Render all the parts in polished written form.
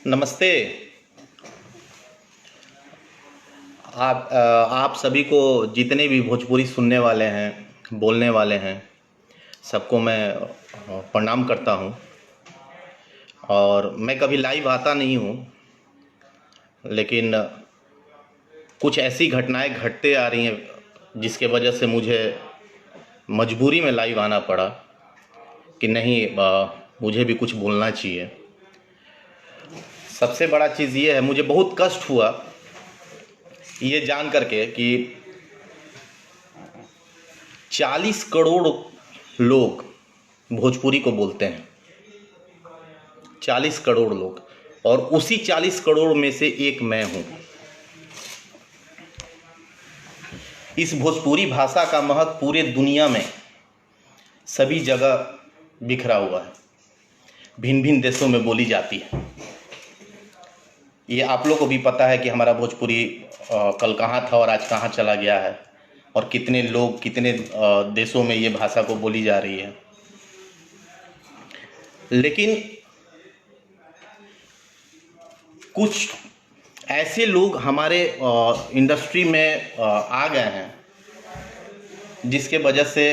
नमस्ते। आप सभी को, जितने भी भोजपुरी सुनने वाले हैं, बोलने वाले हैं, सबको मैं प्रणाम करता हूँ। और मैं कभी लाइव आता नहीं हूँ, लेकिन कुछ ऐसी घटनाएं घटते आ रही हैं जिसके वजह से मुझे मजबूरी में लाइव आना पड़ा कि नहीं, मुझे भी कुछ बोलना चाहिए। सबसे बड़ा चीज़ ये है, मुझे बहुत कष्ट हुआ ये जान करके कि 40 करोड़ लोग भोजपुरी को बोलते हैं। 40 करोड़ लोग, और उसी 40 करोड़ में से एक मैं हूं। इस भोजपुरी भाषा का महत्व पूरे दुनिया में सभी जगह बिखरा हुआ है, भिन्न भिन्न देशों में बोली जाती है। ये आप लोग को भी पता है कि हमारा भोजपुरी कल कहाँ था और आज कहाँ चला गया है, और कितने लोग, कितने देशों में ये भाषा को बोली जा रही है। लेकिन कुछ ऐसे लोग हमारे इंडस्ट्री में आ गए हैं जिसके वजह से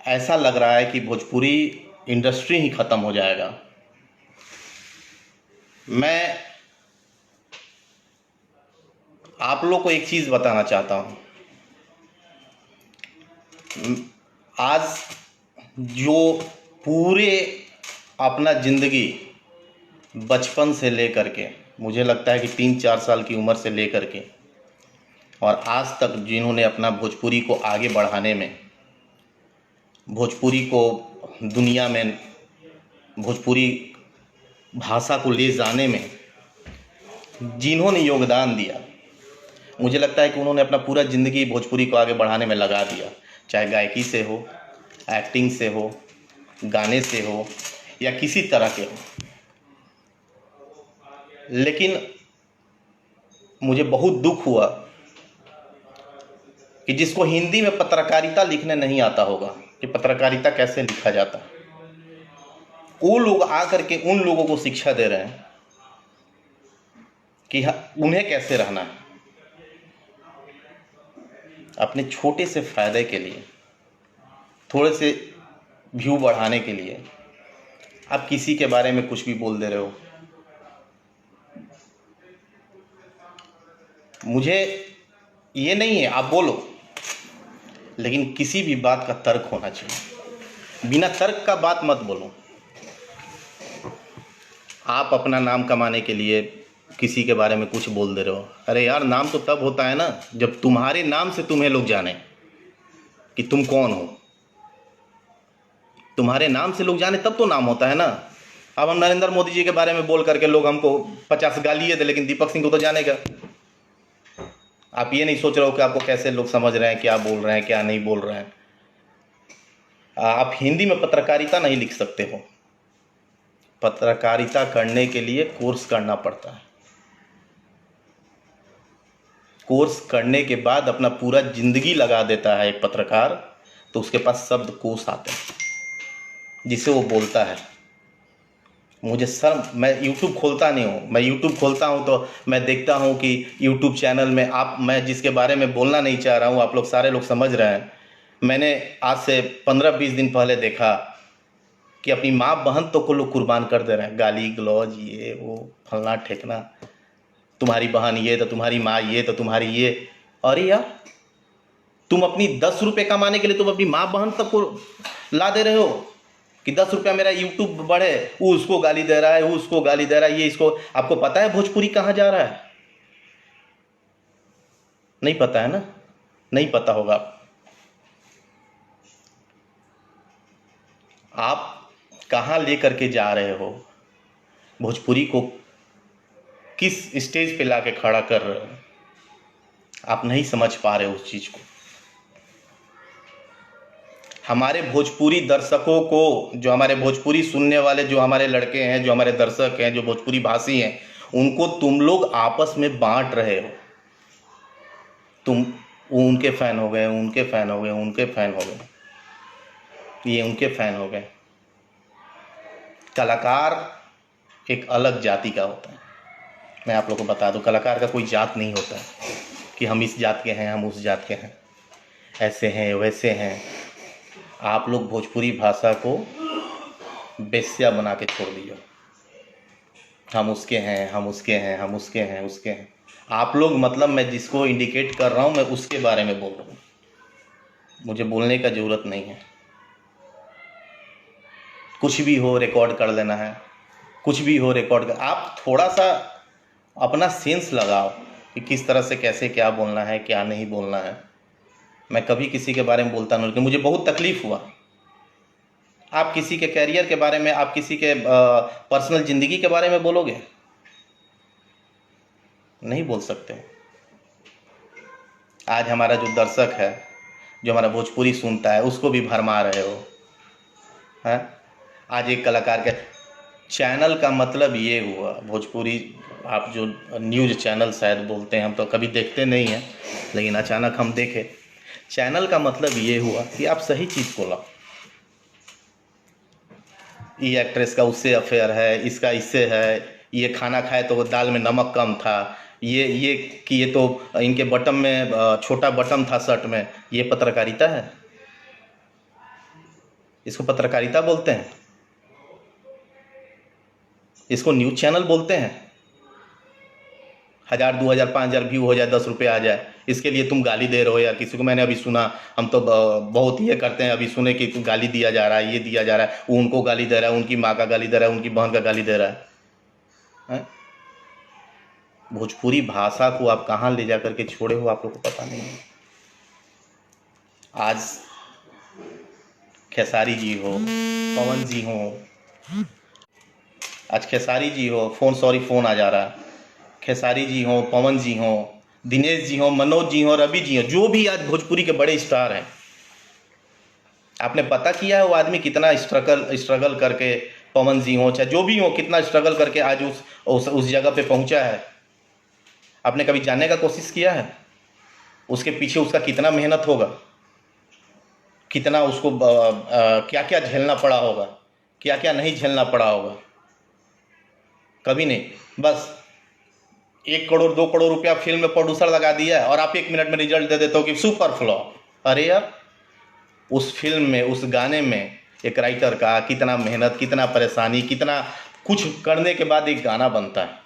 ऐसा लग रहा है कि भोजपुरी इंडस्ट्री ही ख़त्म हो जाएगा। मैं आप लोग को एक चीज़ बताना चाहता हूँ। आज जो पूरे अपना ज़िंदगी बचपन से लेकर के, मुझे लगता है कि 3-4 साल की उम्र से लेकर के और आज तक जिन्होंने अपना भोजपुरी को आगे बढ़ाने में, भोजपुरी को दुनिया में, भोजपुरी भाषा को ले जाने में जिन्होंने योगदान दिया, मुझे लगता है कि उन्होंने अपना पूरा ज़िंदगी भोजपुरी को आगे बढ़ाने में लगा दिया। चाहे गायकी से हो, एक्टिंग से हो, गाने से हो, या किसी तरह के हो। लेकिन मुझे बहुत दुख हुआ कि जिसको हिंदी में पत्रकारिता लिखने नहीं आता होगा कि पत्रकारिता कैसे लिखा जाता है, वो लोग आकर के उन लोगों को शिक्षा दे रहे हैं कि उन्हें कैसे रहना है। अपने छोटे से फायदे के लिए, थोड़े से व्यू बढ़ाने के लिए आप किसी के बारे में कुछ भी बोल दे रहे हो। मुझे ये नहीं है, आप बोलो, लेकिन किसी भी बात का तर्क होना चाहिए। बिना तर्क का बात मत बोलो। आप अपना नाम कमाने के लिए किसी के बारे में कुछ बोल दे रहे हो। अरे यार, नाम तो तब होता है ना जब तुम्हारे नाम से तुम्हें लोग जाने कि तुम कौन हो। तुम्हारे नाम से लोग जाने तब तो नाम होता है ना। अब हम नरेंद्र मोदी जी के बारे में बोल करके लोग हमको 50 गालिए थे, लेकिन दीपक सिंह को तो जानेगा। आप ये नहीं सोच रहे हो कि आपको कैसे लोग समझ रहे हैं, क्या बोल रहे हैं, क्या नहीं बोल रहे हैं। आप हिंदी में पत्रकारिता नहीं लिख सकते हो। पत्रकारिता करने के लिए कोर्स करना पड़ता है। कोर्स करने के बाद अपना पूरा जिंदगी लगा देता है एक पत्रकार, तो उसके पास शब्द कोश आते हैं जिसे वो बोलता है। मुझे शर्म, मैं यूट्यूब खोलता नहीं हूँ। मैं यूट्यूब खोलता हूँ तो मैं देखता हूँ कि यूट्यूब चैनल में मैं जिसके बारे में बोलना नहीं चाह रहा हूँ, आप लोग सारे लोग समझ रहे हैं। मैंने आज से 15-20 दिन पहले देखा कि अपनी माँ बहन तो को लोग कुर्बान कर दे रहे हैं। गाली गलौज, ये वो, फलना ठेकना, तुम्हारी बहन ये तो तुम्हारी माँ ये तो तुम्हारी ये। अरे यार, तुम अपनी 10 रुपये कमाने के लिए तुम अपनी माँ बहन तक को ला दे रहे हो कि 10 रुपया मेरा यूट्यूब बढ़े। वो उसको गाली दे रहा है, वो उसको गाली दे रहा है, ये इसको। आपको पता है भोजपुरी कहाँ जा रहा है? नहीं पता है ना? नहीं पता होगा। आप कहाँ लेकर के जा रहे हो? भोजपुरी को किस स्टेज पे लाके खड़ा कर रहे हो? आप नहीं समझ पा रहे हो उस चीज को। हमारे भोजपुरी दर्शकों को, जो हमारे भोजपुरी सुनने वाले, जो हमारे लड़के हैं, जो हमारे दर्शक हैं, जो भोजपुरी भाषी हैं, उनको तुम लोग आपस में बांट रहे हो। तुम उनके फैन हो गए, उनके फैन हो गए, उनके फैन हो गए, ये उनके फैन हो गए। कलाकार एक अलग जाति का होता है। मैं आप लोग को बता दूं, कलाकार का कोई जात नहीं होता है कि हम इस जात के हैं, हम उस जात के हैं, ऐसे हैं वैसे हैं। आप लोग भोजपुरी भाषा को बेस्या बना के छोड़ दिए। हम उसके हैं, हम उसके हैं, हम उसके हैं, उसके हैं। आप लोग मतलब मैं जिसको इंडिकेट कर रहा हूँ मैं उसके बारे में बोल रहा हूँ, मुझे बोलने का ज़रूरत नहीं है। कुछ भी हो रिकॉर्ड कर लेना है, कुछ भी हो रिकॉर्ड कर। आप थोड़ा सा अपना सेंस लगाओ कि किस तरह से कैसे क्या बोलना है, क्या नहीं बोलना है। मैं कभी किसी के बारे में बोलता नहीं, लेकिन मुझे बहुत तकलीफ़ हुआ। आप किसी के कैरियर के बारे में, आप किसी के पर्सनल ज़िंदगी के बारे में बोलोगे? नहीं बोल सकते। आज हमारा जो दर्शक है, जो हमारा भोजपुरी सुनता है, उसको भी भरमा रहे हो हैं। आज एक कलाकार के चैनल का मतलब ये हुआ, भोजपुरी आप जो न्यूज़ चैनल शायद बोलते हैं, हम तो कभी देखते नहीं हैं, लेकिन अचानक हम देखे। चैनल का मतलब ये हुआ कि आप सही चीज़ को लाओ। ये एक्ट्रेस का उससे अफेयर है, इसका इससे है, ये खाना खाए तो दाल में नमक कम था, ये कि ये तो इनके बटन में छोटा बटन था शर्ट में। ये पत्रकारिता है? इसको पत्रकारिता बोलते हैं? इसको न्यूज़ चैनल बोलते हैं? 1000 2000 5000 व्यू हो जाए, 10 रुपये आ जाए, इसके लिए तुम गाली दे रहे हो यार किसी को? मैंने अभी सुना, हम तो बहुत ये करते हैं, अभी सुने कि गाली दिया जा रहा है, ये दिया जा रहा है, वो उनको गाली दे रहा है, उनकी माँ का गाली दे रहा है, उनकी बहन का गाली दे रहा है। भोजपुरी भाषा को आप कहाँ ले जा करके छोड़े हो, आप लोग को पता नहीं है। आज खेसारी जी हो, पवन जी हो, आज खेसारी जी हो, फ़ोन आ जा रहा है। खेसारी जी हो, पवन जी हो, दिनेश जी हो, मनोज जी हो, रवि जी हो, जो भी आज भोजपुरी के बड़े स्टार हैं, आपने पता किया है वो आदमी कितना स्ट्रगल करके, पवन जी हो चाहे जो भी हो, कितना स्ट्रगल करके आज उस जगह पे पहुंचा है? आपने कभी जानने का कोशिश किया है उसके पीछे उसका कितना मेहनत होगा, कितना उसको क्या क्या झेलना पड़ा होगा, क्या क्या नहीं झेलना पड़ा होगा? कभी नहीं। बस 1 करोड़ 2 करोड़ रुपया फिल्म में प्रोड्यूसर लगा दिया है और आप 1 मिनट में रिजल्ट दे देते हो कि सुपर फ्लॉप। अरे यार, उस फिल्म में, उस गाने में एक राइटर का कितना मेहनत, कितना परेशानी, कितना कुछ करने के बाद एक गाना बनता है।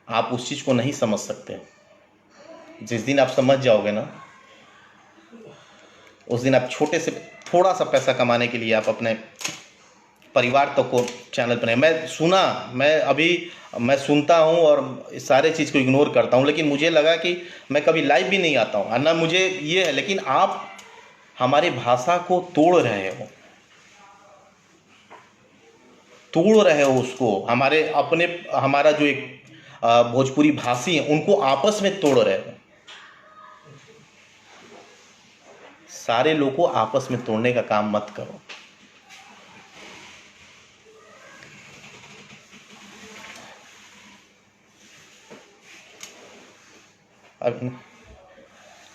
आप उस चीज़ को नहीं समझ सकते। जिस दिन आप समझ जाओगे ना, उस दिन आप छोटे से थोड़ा सा पैसा कमाने के लिए आप अपने परिवार तक को चैनल पर नहीं। मैं सुनता हूँ और सारे चीज़ को इग्नोर करता हूँ, लेकिन मुझे लगा कि मैं कभी लाइव भी नहीं आता हूँ, ना मुझे ये है। लेकिन आप हमारी भाषा को तोड़ रहे हो, उसको हमारा जो एक भोजपुरी भाषी है उनको आपस में तोड़ रहे हो। सारे लोगों को आपस में तोड़ने का काम मत करो। अब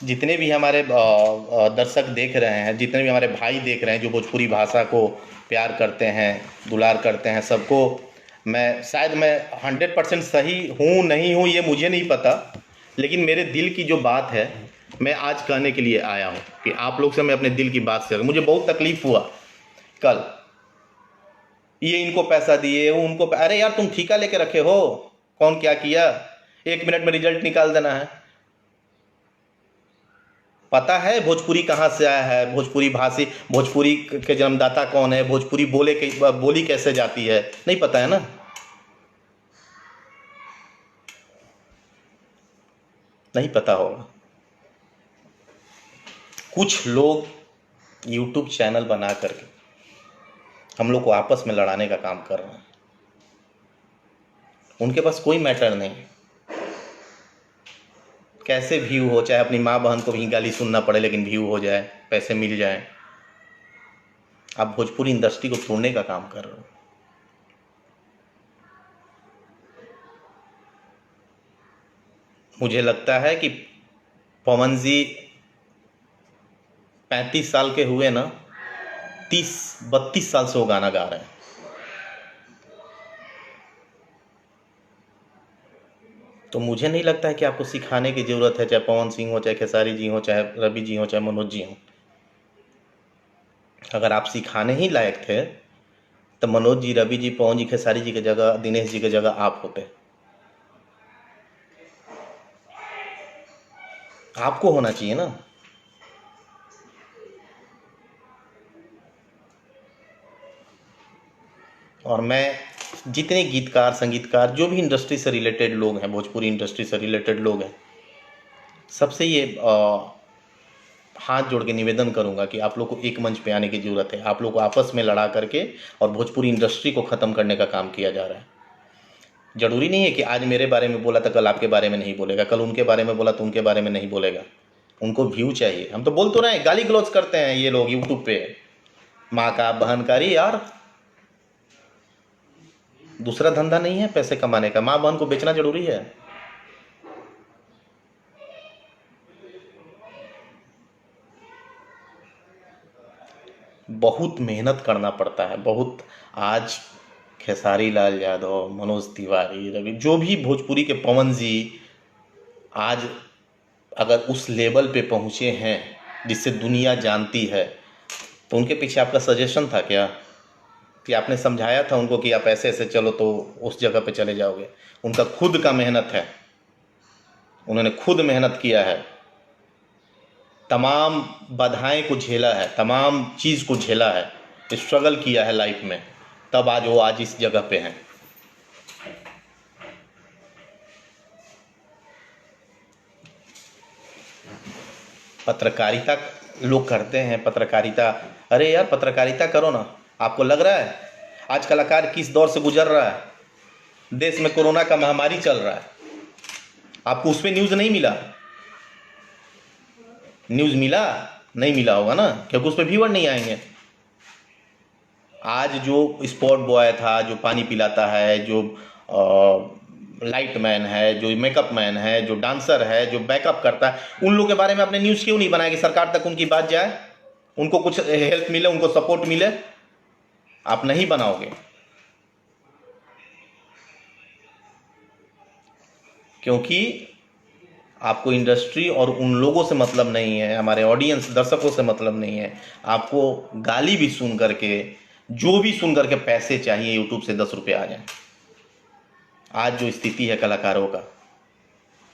जितने भी हमारे दर्शक देख रहे हैं, जितने भी हमारे भाई देख रहे हैं जो भोजपुरी भाषा को प्यार करते हैं, दुलार करते हैं, सबको शायद मैं 100% सही हूँ नहीं हूँ ये मुझे नहीं पता, लेकिन मेरे दिल की जो बात है मैं आज कहने के लिए आया हूँ कि आप लोग से मैं अपने दिल की बात शेयर। मुझे बहुत तकलीफ़ हुआ कल, ये इनको पैसा दिए, वो उनको अरे यार तुम ठेका लेके रखे हो, कौन क्या किया, 1 मिनट में रिजल्ट निकाल देना है। पता है भोजपुरी कहाँ से आया है, भोजपुरी भाषी, भोजपुरी के जन्मदाता कौन है, भोजपुरी बोली कैसे जाती है? नहीं पता है ना। नहीं पता होगा। कुछ लोग यूट्यूब चैनल बना करके हम लोग को आपस में लड़ाने का काम कर रहे हैं। उनके पास कोई मैटर नहीं, कैसे व्यू हो, चाहे अपनी माँ बहन को भी गाली सुनना पड़े लेकिन व्यू हो जाए, पैसे मिल जाए। आप भोजपुरी इंडस्ट्री को तोड़ने का काम कर रहे हो। मुझे लगता है कि पवन जी 35 साल के हुए ना, 32 साल से वो गाना गा रहे हैं। तो मुझे नहीं लगता है कि आपको सिखाने की ज़रूरत है, चाहे पवन सिंह हो, चाहे खेसारी जी हो, चाहे रवि जी हो, चाहे मनोज जी हो। अगर आप सिखाने ही लायक थे तो मनोज जी, रवि जी, पवन जी, खेसारी जी की जगह, दिनेश जी की जगह आप होते। आपको होना चाहिए ना। और मैं जितने गीतकार, संगीतकार, जो भी इंडस्ट्री से रिलेटेड लोग हैं, भोजपुरी इंडस्ट्री से रिलेटेड लोग हैं, सबसे ये हाथ जोड़ के निवेदन करूंगा कि आप लोग को एक मंच पे आने की ज़रूरत है। आप लोग को आपस में लड़ा करके और भोजपुरी इंडस्ट्री को ख़त्म करने का काम किया जा रहा है। ज़रूरी नहीं है कि आज मेरे बारे में बोला तो कल आपके बारे में नहीं बोलेगा, कल उनके बारे में बोला तो उनके बारे में नहीं बोलेगा। उनको व्यू चाहिए। हम तो बोल तो रहे हैं, गाली गलौज करते हैं ये लोग यूट्यूब पे, माँ का बहन का। अरे यार, दूसरा धंधा नहीं है पैसे कमाने का? माँ बहन को बेचना जरूरी है? बहुत मेहनत करना पड़ता है, बहुत। आज खेसारी लाल यादव, मनोज तिवारी, रवि, जो भी भोजपुरी के, पवन जी, आज अगर उस लेवल पे पहुँचे हैं जिससे दुनिया जानती है, तो उनके पीछे आपका सजेशन था क्या? कि आपने समझाया था उनको कि आप ऐसे ऐसे चलो तो उस जगह पे चले जाओगे? उनका खुद का मेहनत है, उन्होंने खुद मेहनत किया है, तमाम बाधाएं को झेला है, तमाम चीज़ को झेला है, स्ट्रगल किया है लाइफ में, तब आज वो आज इस जगह पे हैं। पत्रकारिता लोग करते हैं, पत्रकारिता। अरे यार, पत्रकारिता करो ना। आपको लग रहा है आज कलाकार किस दौर से गुजर रहा है? देश में कोरोना का महामारी चल रहा है, आपको उस पर न्यूज़ नहीं मिला? न्यूज़ मिला? नहीं मिला होगा ना, क्योंकि उस पर व्यूअर नहीं आएंगे। आज जो स्पॉट बॉय था, जो पानी पिलाता है, जो लाइट मैन है, जो मेकअप मैन है, जो डांसर है, जो बैकअप करता है, उन लोगों के बारे में आपने न्यूज़ क्यों नहीं बनाया कि सरकार तक उनकी बात जाए, उनको कुछ हेल्प मिले, उनको सपोर्ट मिले? आप नहीं बनाओगे क्योंकि आपको इंडस्ट्री और उन लोगों से मतलब नहीं है, हमारे ऑडियंस, दर्शकों से मतलब नहीं है। आपको गाली भी सुन करके, जो भी सुन करके पैसे चाहिए, यूट्यूब से 10 रुपये आ जाए। आज जो स्थिति है कलाकारों का,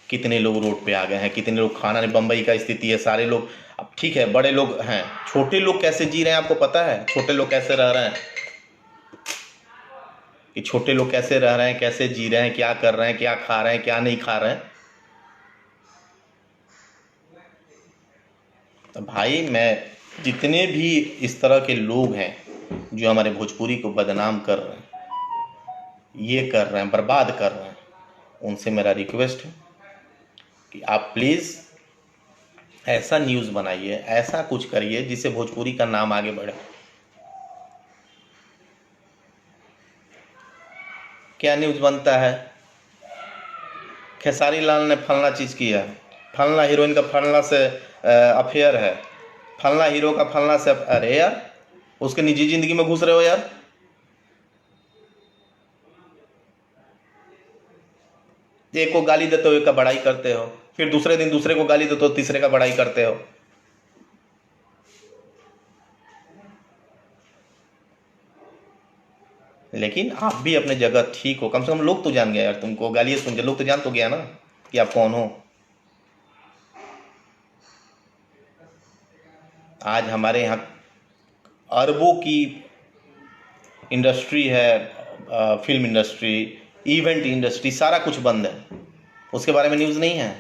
कितने लोग रोड पे आ गए हैं, कितने लोग खाना नहीं, बम्बई का स्थिति है, सारे लोग। अब ठीक है, बड़े लोग हैं, छोटे लोग कैसे जी रहे हैं आपको पता है? छोटे लोग कैसे रह रहे हैं, कि छोटे लोग कैसे रह रहे हैं, कैसे जी रहे हैं, क्या कर रहे हैं, क्या खा रहे हैं, क्या नहीं खा रहे हैं। तो भाई, मैं जितने भी इस तरह के लोग हैं जो हमारे भोजपुरी को बदनाम कर रहे हैं, ये कर रहे हैं, बर्बाद कर रहे हैं, उनसे मेरा रिक्वेस्ट है कि आप प्लीज़ ऐसा न्यूज़ बनाइए, ऐसा कुछ करिए जिससे भोजपुरी का नाम आगे बढ़े। क्या न्यूज़ बनता है? खेसारी लाल ने फलना चीज़ किया, फलना हीरोइन का फलना से अफेयर है, फलना हीरो का फलना से। अरे यार, उसके निजी जिंदगी में घुस रहे हो यार। एक को गाली देते हो, एक का बड़ाई करते हो, फिर दूसरे दिन दूसरे को गाली देते हो, तीसरे का बड़ाई करते हो। लेकिन आप भी अपने जगह ठीक हो, कम से कम लोग तो जान गए यार, तुमको गालियाँ सुन के लोग तो जान तो गया ना कि आप कौन हो। आज हमारे यहाँ अरबों की इंडस्ट्री है, फिल्म इंडस्ट्री, इवेंट इंडस्ट्री, सारा कुछ बंद है। उसके बारे में न्यूज़ नहीं है?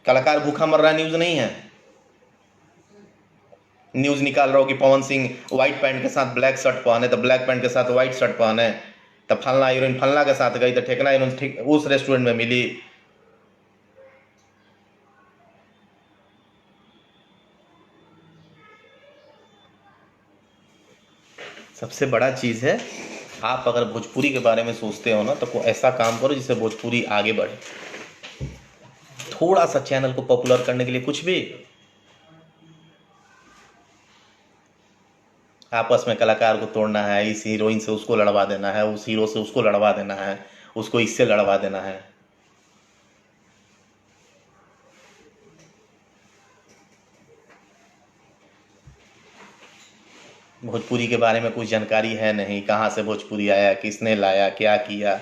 कलाकार भूखा मर रहा है, न्यूज़ नहीं है? न्यूज़ निकाल रहा हो कि पवन सिंह व्हाइट पैंट के साथ ब्लैक शर्ट पहने, तो ब्लैक पैंट के साथ व्हाइट शर्ट पहने, तब फलना हीरोइन फलना के साथ गई, तो ठेकना हीरोइन ठीक उस रेस्टोरेंट में मिली। सबसे बड़ा चीज़ है, आप अगर भोजपुरी के बारे में सोचते हो ना, तो कोई ऐसा काम करो जिससे भोजपुरी आगे बढ़े। थोड़ा सा चैनल को पॉपुलर करने के लिए कुछ भी, आपस में कलाकार को तोड़ना है, इस हीरोइन से उसको लड़वा देना है, उस हीरो से उसको लड़वा देना है, उसको इससे लड़वा देना है। भोजपुरी के बारे में कुछ जानकारी है नहीं, कहाँ से भोजपुरी आया, किसने लाया, क्या किया।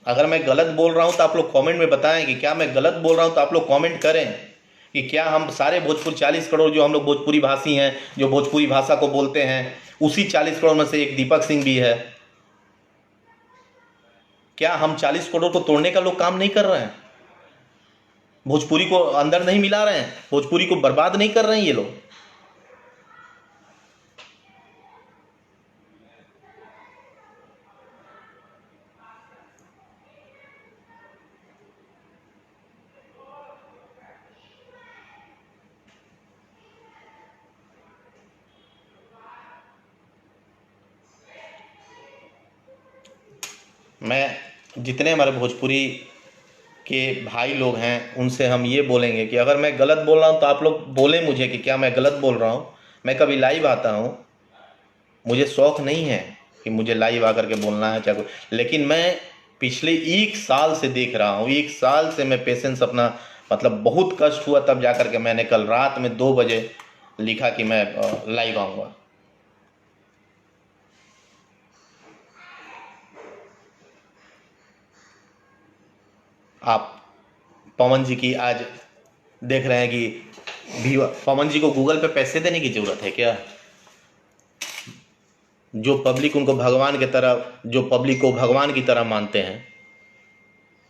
अगर मैं गलत बोल रहा हूँ तो आप लोग कमेंट में बताएं कि क्या मैं गलत बोल रहा हूँ, तो आप लोग कमेंट करें कि क्या हम सारे भोजपुरी 40 करोड़ जो हम लोग भोजपुरी भाषी हैं, जो भोजपुरी भाषा को बोलते हैं, उसी 40 करोड़ में से एक दीपक सिंह भी है। क्या हम 40 करोड़ को तोड़ने का लोग काम नहीं कर रहे हैं? भोजपुरी को अंदर नहीं मिला रहे हैं? भोजपुरी को बर्बाद नहीं कर रहे हैं ये लोग? मैं जितने हमारे भोजपुरी के भाई लोग हैं उनसे हम ये बोलेंगे कि अगर मैं गलत बोल रहा हूँ तो आप लोग बोलें मुझे कि क्या मैं गलत बोल रहा हूँ। मैं कभी लाइव आता हूँ, मुझे शौक़ नहीं है कि मुझे लाइव आकर के बोलना है चाहे, लेकिन मैं पिछले 1 साल से देख रहा हूँ, 1 साल से मैं पेशेंस अपना, मतलब बहुत कष्ट हुआ तब जा कर के मैंने कल रात में 2 बजे लिखा कि मैं लाइव आऊँगा। आप पवन जी की आज देख रहे हैं कि भी पवन जी को गूगल पे पैसे देने की ज़रूरत है क्या? जो पब्लिक उनको भगवान की तरह, जो पब्लिक को भगवान की तरह मानते हैं,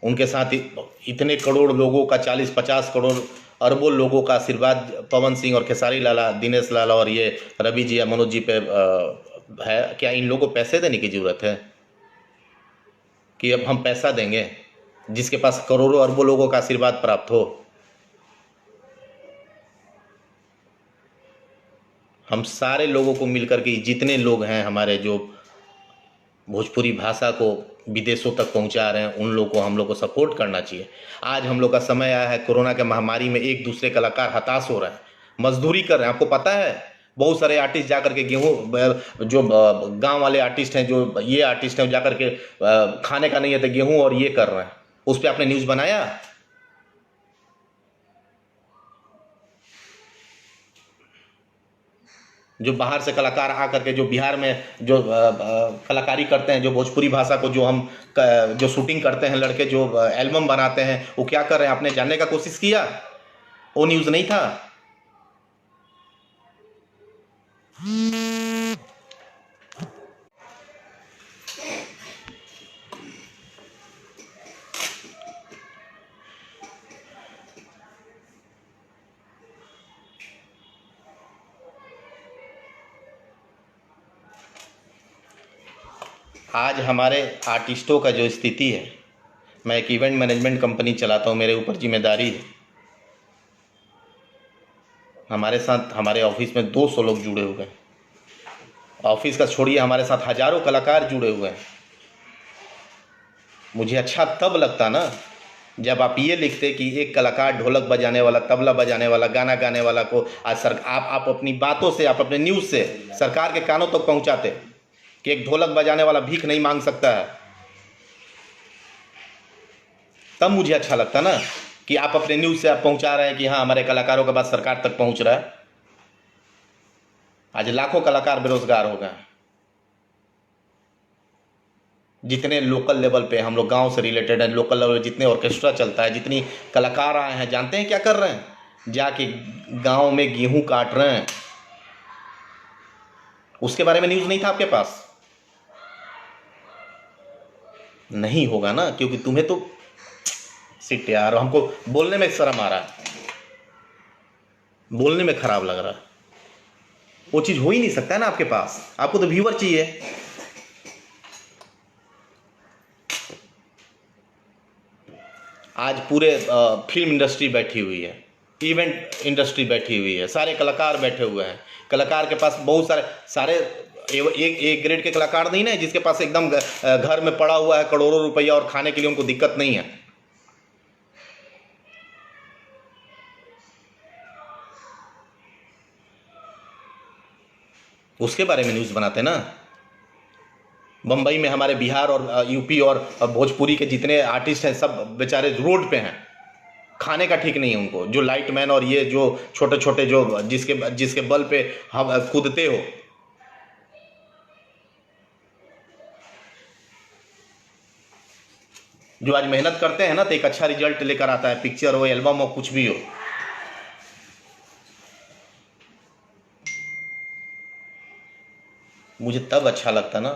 उनके साथ इतने करोड़ लोगों का, 40-50 करोड़ अरबों लोगों का आशीर्वाद पवन सिंह और खेसारी लाला, दिनेश लाला और ये रवि जी या मनोज जी पे है। क्या इन लोगों को पैसे देने की ज़रूरत है कि अब हम पैसा देंगे जिसके पास करोड़ों अरबों लोगों का आशीर्वाद प्राप्त हो? हम सारे लोगों को मिलकर के, जितने लोग हैं हमारे जो भोजपुरी भाषा को विदेशों तक पहुंचा रहे हैं, उन लोगों को, हम लोग को सपोर्ट करना चाहिए। आज हम लोग का समय आया है, कोरोना के महामारी में एक दूसरे कलाकार हताश हो रहे हैं, मजदूरी कर रहे हैं। आपको पता है बहुत सारे आर्टिस्ट जाकर के गेहूँ, जो गांव वाले आर्टिस्ट हैं, जो ये आर्टिस्ट हैं, जाकर के खाने का नहीं है तो गेहूँ और ये कर रहे हैं। उस पर आपने न्यूज़ बनाया? जो बाहर से कलाकार आकर के, जो बिहार में जो कलाकारी करते हैं, जो भोजपुरी भाषा को, जो हम जो शूटिंग करते हैं, लड़के जो एल्बम बनाते हैं, वो क्या कर रहे हैं? आपने जानने का कोशिश किया? वो न्यूज़ नहीं था? आज हमारे आर्टिस्टों का जो स्थिति है, मैं एक इवेंट मैनेजमेंट कंपनी चलाता हूँ, मेरे ऊपर जिम्मेदारी है। हमारे साथ, हमारे ऑफिस में 200 लोग जुड़े हुए हैं। ऑफिस का छोड़िए, हमारे साथ हजारों कलाकार जुड़े हुए हैं। मुझे अच्छा तब लगता ना जब आप ये लिखते कि एक कलाकार ढोलक बजाने वाला, तबला बजाने वाला, गाना गाने वाला को आज आप अपनी बातों से, आप अपने न्यूज़ से सरकार के कानों तक पहुंचाते कि एक ढोलक बजाने वाला भीख नहीं मांग सकता है। तब मुझे अच्छा लगता ना कि आप अपने न्यूज़ से आप पहुंचा रहे हैं कि हाँ, हमारे कलाकारों का बात सरकार तक पहुंच रहा है। आज लाखों कलाकार बेरोजगार हो गए। जितने लोकल लेवल पे हम लोग गांव से रिलेटेड है, लोकल लेवल जितने ऑर्केस्ट्रा चलता है, जितनी कलाकार आए हैं, जानते हैं क्या कर रहे हैं? जाके गांव में गेहूं काट रहे हैं। उसके बारे में न्यूज़ नहीं था आपके पास? नहीं होगा ना, क्योंकि तुम्हें तो सिट यार, हमको बोलने में शर्म आ रहा है, बोलने में खराब लग रहा है। वो चीज़ हो ही नहीं सकता है ना आपके पास। आपको तो व्यूअर चाहिए। आज पूरे फिल्म इंडस्ट्री बैठी हुई है, इवेंट इंडस्ट्री बैठी हुई है, सारे कलाकार बैठे हुए हैं। कलाकार के पास बहुत सारे एक एक ग्रेड के कलाकार नहीं ना है जिसके पास एकदम घर में पड़ा हुआ है करोड़ों रुपया और खाने के लिए उनको दिक्कत नहीं है। उसके बारे में न्यूज़ बनाते ना। बम्बई में हमारे बिहार और यूपी और भोजपुरी के जितने आर्टिस्ट हैं सब बेचारे रोड पे हैं, खाने का ठीक नहीं है उनको। जो लाइट मैन और ये जो छोटे छोटे जो जिसके बल पे हम कूदते हो, जो आज मेहनत करते हैं ना तो एक अच्छा रिजल्ट लेकर आता है, पिक्चर हो, एल्बम हो, कुछ भी हो। मुझे तब अच्छा लगता ना,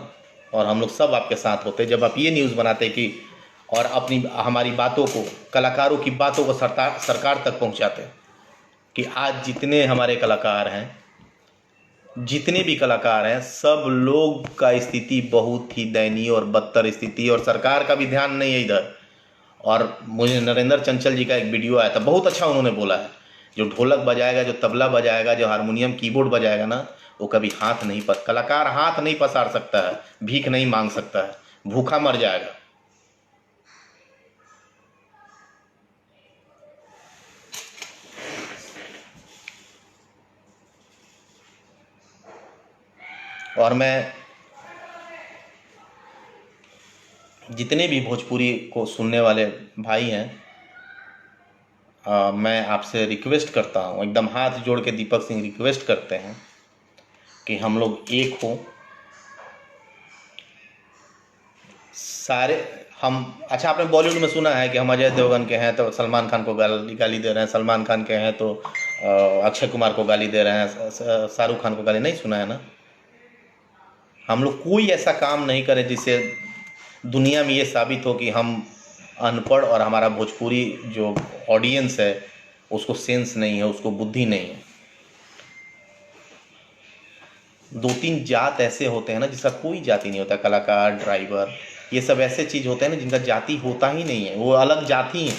और हम लोग सब आपके साथ होते जब आप ये न्यूज़ बनाते कि और अपनी हमारी बातों को, कलाकारों की बातों को सरकार तक पहुंचाते कि आज जितने हमारे कलाकार हैं, जितने भी कलाकार हैं, सब लोग का स्थिति बहुत ही दयनीय और बदतर स्थिति, और सरकार का भी ध्यान नहीं है इधर। और मुझे नरेंद्र चंचल जी का एक वीडियो आया था, बहुत अच्छा उन्होंने बोला है, जो ढोलक बजाएगा, जो तबला बजाएगा, जो हारमोनियम कीबोर्ड बजाएगा ना, वो कभी कलाकार हाथ नहीं पसार सकता है, भीख नहीं मांग सकता है, भूखा मर जाएगा। और मैं जितने भी भोजपुरी को सुनने वाले भाई हैं, मैं आपसे रिक्वेस्ट करता हूँ, एकदम हाथ जोड़ के दीपक सिंह रिक्वेस्ट करते हैं कि हम लोग एक हो सारे। हम अच्छा, आपने बॉलीवुड में सुना है कि हम अजय देवगन के हैं तो सलमान खान को गाली दे रहे हैं, सलमान खान के हैं तो अक्षय कुमार को गाली दे रहे हैं, शाहरुख खान को गाली नहीं सुना है ना। हम लोग कोई ऐसा काम नहीं करें जिससे दुनिया में ये साबित हो कि हम अनपढ़ और हमारा भोजपुरी जो ऑडियंस है उसको सेंस नहीं है, उसको बुद्धि नहीं है। दो तीन जात ऐसे होते हैं ना जिसका कोई जाति नहीं होता, कलाकार, ड्राइवर, ये सब ऐसे चीज होते हैं ना जिनका जाति होता ही नहीं है, वो अलग जाति है।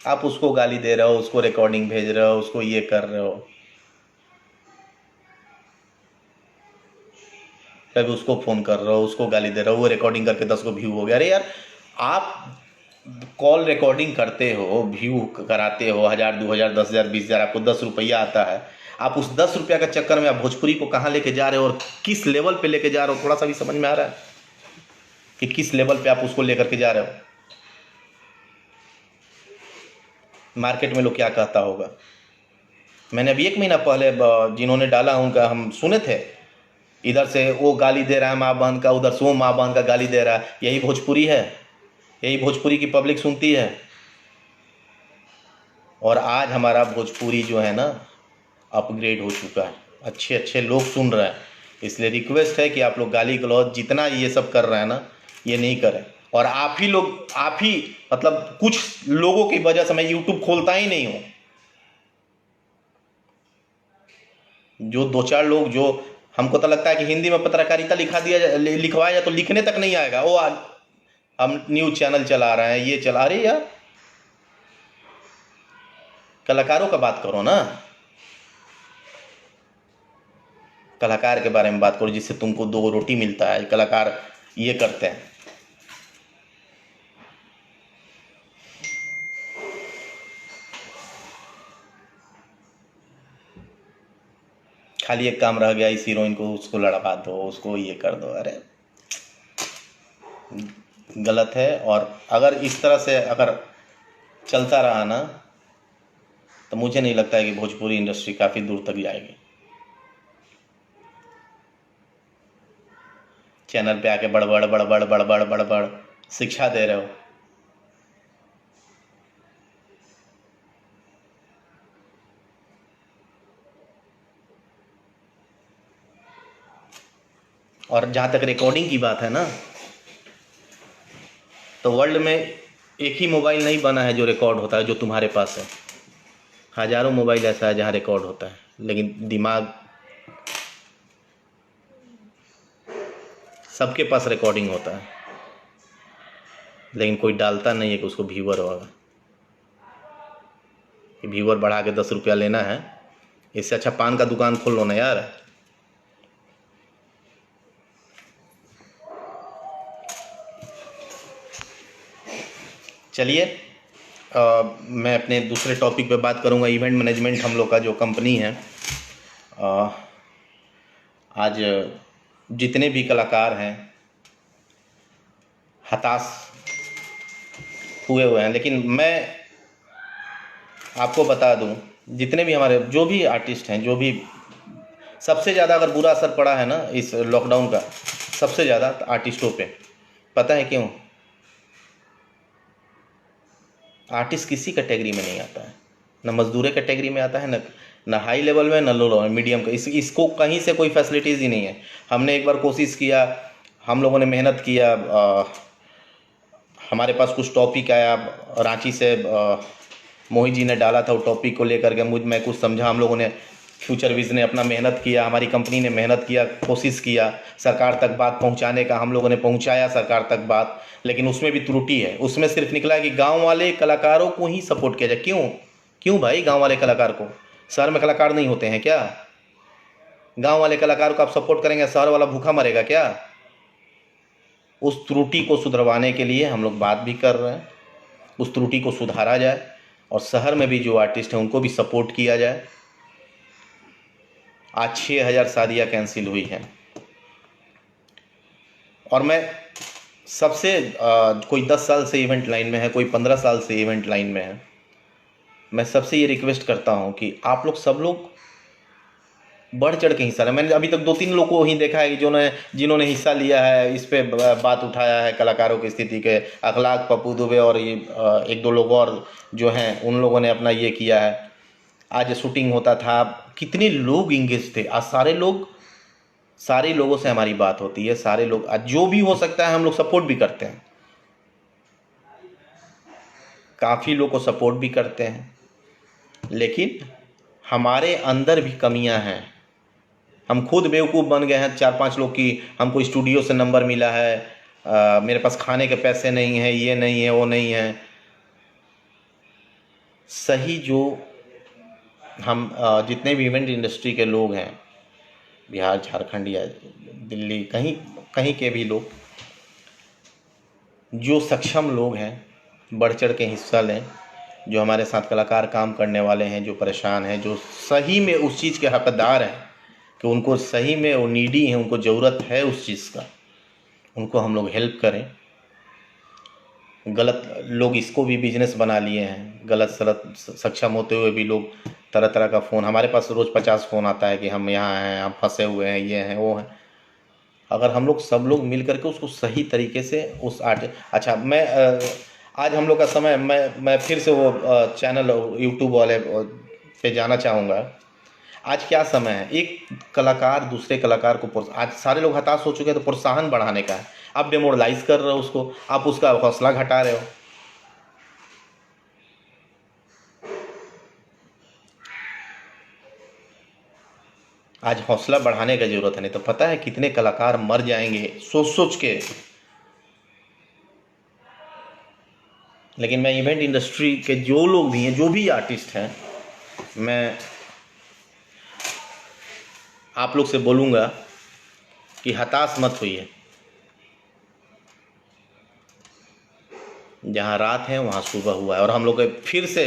आप उसको गाली दे रहे हो, उसको रिकॉर्डिंग भेज रहे हो, उसको ये कर रहे हो, कभी उसको फोन कर रहे हो, उसको गाली दे रहे हो, वो रिकॉर्डिंग करके 10 को व्यू हो गया। अरे यार, आप कॉल रिकॉर्डिंग करते हो, व्यू कराते हो, 1000, 2000, 10,000, 20,000, आपको 10 रुपया आता है। आप उस 10 रुपया का चक्कर में आप भोजपुरी को कहाँ लेके जा रहे हो और किस लेवल पे लेके जा रहे हो, थोड़ा सा भी समझ में आ रहा है कि किस लेवल पे आप उसको लेकर के जा रहे हो। मार्केट में लोग क्या कहता होगा। मैंने अभी 1 महीना पहले जिन्होंने डाला उनका हम सुने थे, इधर से वो गाली दे रहा है माँ बहन का, उधर से वो माँ बहन का गाली दे रहा है। यही भोजपुरी है, यही भोजपुरी की पब्लिक सुनती है। और आज हमारा भोजपुरी जो है ना अपग्रेड हो चुका है, अच्छे अच्छे लोग सुन रहे हैं। इसलिए रिक्वेस्ट है कि आप लोग गाली गलौज जितना ये सब कर रहे हैं ना, ये नहीं करें। और आप ही मतलब कुछ लोगों की वजह से मैं यूट्यूब खोलता ही नहीं हूँ। जो 2-4 लोग, जो हमको तो लगता है कि हिंदी में पत्रकारिता लिखवाया जाए तो लिखने तक नहीं आएगा, वो हम न्यूज चैनल चला रहे हैं, ये चला रहे यार। कलाकारों का बात करो ना, कलाकार के बारे में बात करो जिससे तुमको 2 रोटी मिलता है। कलाकार ये करते हैं। खाली एक काम रह गया, इस हीरोइन को उसको लड़वा दो, उसको ये कर दो। अरे गलत है। और अगर इस तरह से अगर चलता रहा ना तो मुझे नहीं लगता है कि भोजपुरी इंडस्ट्री काफ़ी दूर तक जाएगी। चैनल पे आके बड़बड़ बड़बड़ बड़बड़ बड़बड़ शिक्षा दे रहे हो। और जहाँ तक रिकॉर्डिंग की बात है ना, तो वर्ल्ड में एक ही मोबाइल नहीं बना है जो रिकॉर्ड होता है जो तुम्हारे पास है। हजारों मोबाइल ऐसा है जहाँ रिकॉर्ड होता है, लेकिन दिमाग सबके पास रिकॉर्डिंग होता है, लेकिन कोई डालता नहीं है कि उसको व्यूअर होगा। व्यूअर बढ़ा के 10 रुपया लेना है, इससे अच्छा पान का दुकान खोल लो ना यार। चलिए मैं अपने दूसरे टॉपिक पे बात करूंगा। इवेंट मैनेजमेंट हम लोग का जो कंपनी है, आज जितने भी कलाकार हैं हताश हुए हैं। लेकिन मैं आपको बता दूं, जितने भी हमारे जो भी आर्टिस्ट हैं, जो भी सबसे ज़्यादा अगर बुरा असर पड़ा है ना इस लॉकडाउन का, सबसे ज़्यादा आर्टिस्टों पे। पता है क्यों? आर्टिस्ट किसी कैटेगरी में नहीं आता है, न मजदूर कैटेगरी में आता है, न हाई लेवल में, न लो लेवल, मीडियम का। इसको कहीं से कोई फैसिलिटीज़ ही नहीं है। हमने एक बार कोशिश किया, हम लोगों ने मेहनत किया, हमारे पास कुछ टॉपिक आया रांची से, मोहित जी ने डाला था वो टॉपिक को लेकर के, मैं कुछ समझा, हम लोगों ने फ्यूचर विज ने अपना मेहनत किया, हमारी कंपनी ने मेहनत किया, कोशिश किया सरकार तक बात पहुंचाने का, हम लोगों ने पहुंचाया सरकार तक बात, लेकिन उसमें भी त्रुटि है। उसमें सिर्फ निकला कि गांव वाले कलाकारों को ही सपोर्ट किया जाए। क्यों भाई? गांव वाले कलाकार को, शहर में कलाकार नहीं होते हैं क्या? गांव वाले कलाकार को आप सपोर्ट करेंगे, शहर वाला भूखा मरेगा क्या? उस त्रुटि को सुधरवाने के लिए हम लोग बात भी कर रहे हैं, उस त्रुटि को सुधारा जाए और शहर में भी जो आर्टिस्ट हैं उनको भी सपोर्ट किया जाए। आज 6000 शादियाँ कैंसिल हुई हैं और मैं सबसे कोई 10 साल से इवेंट लाइन में है, कोई 15 साल से इवेंट लाइन में है, मैं सबसे ये रिक्वेस्ट करता हूँ कि आप लोग सब लोग बढ़ चढ़ के हिस्सा लें। मैंने अभी तक 2-3 लोग को ही देखा है जिन्होंने हिस्सा लिया है, इस पे बात उठाया है कलाकारों की स्थिति के। अखलाक, पप्पू दुबे और ये 1-2 लोग और जो हैं, उन लोगों ने अपना ये किया है। आज शूटिंग होता था, कितने लोग इंगेज थे। आज सारे लोगों से हमारी बात होती है, सारे लोग, आज जो भी हो सकता है हम लोग सपोर्ट भी करते हैं, काफ़ी लोग को सपोर्ट भी करते हैं। लेकिन हमारे अंदर भी कमियां हैं। हम खुद बेवकूफ़ बन गए हैं 4-5 लोग की, हमको स्टूडियो से नंबर मिला है, मेरे पास खाने के पैसे नहीं हैं, ये नहीं है, वो नहीं है। सही जो हम जितने भी इवेंट इंडस्ट्री के लोग हैं, बिहार, झारखंड या दिल्ली, कहीं कहीं के भी लोग, जो सक्षम लोग हैं, बढ़ चढ़ के हिस्सा लें। जो हमारे साथ कलाकार काम करने वाले हैं, जो परेशान हैं, जो सही में उस चीज़ के हकदार हैं, कि उनको सही में वो नीडी हैं, उनको ज़रूरत है उस चीज़ का, उनको हम लोग हेल्प करें। गलत लोग इसको भी बिजनेस बना लिए हैं, गलत सलत सक्षम होते हुए भी लोग तरह तरह का फ़ोन, हमारे पास रोज़ 50 फ़ोन आता है कि हम यहाँ हैं, हम फंसे हुए हैं, ये हैं, वो हैं। अगर हम लोग सब लोग मिल करके उसको सही तरीके से उस अच्छा, मैं आज हम लोग का समय, मैं फिर से वो चैनल यूट्यूब वाले पे जाना चाहूँगा। आज क्या समय है, एक कलाकार दूसरे कलाकार को आज सारे लोग हताश हो चुके हैं, तो प्रोत्साहन बढ़ाने का है। आप डेमोरलाइज कर रहे हो उसको, आप उसका हौसला घटा रहे हो। आज हौसला बढ़ाने का जरूरत है, नहीं तो पता है कितने कलाकार मर जाएंगे सोच सोच के। लेकिन मैं इवेंट इंडस्ट्री के जो लोग भी हैं, जो भी आर्टिस्ट हैं, मैं आप लोग से बोलूँगा कि हताश मत होइए। जहाँ रात है वहाँ सुबह हुआ है, और हम लोग के फिर से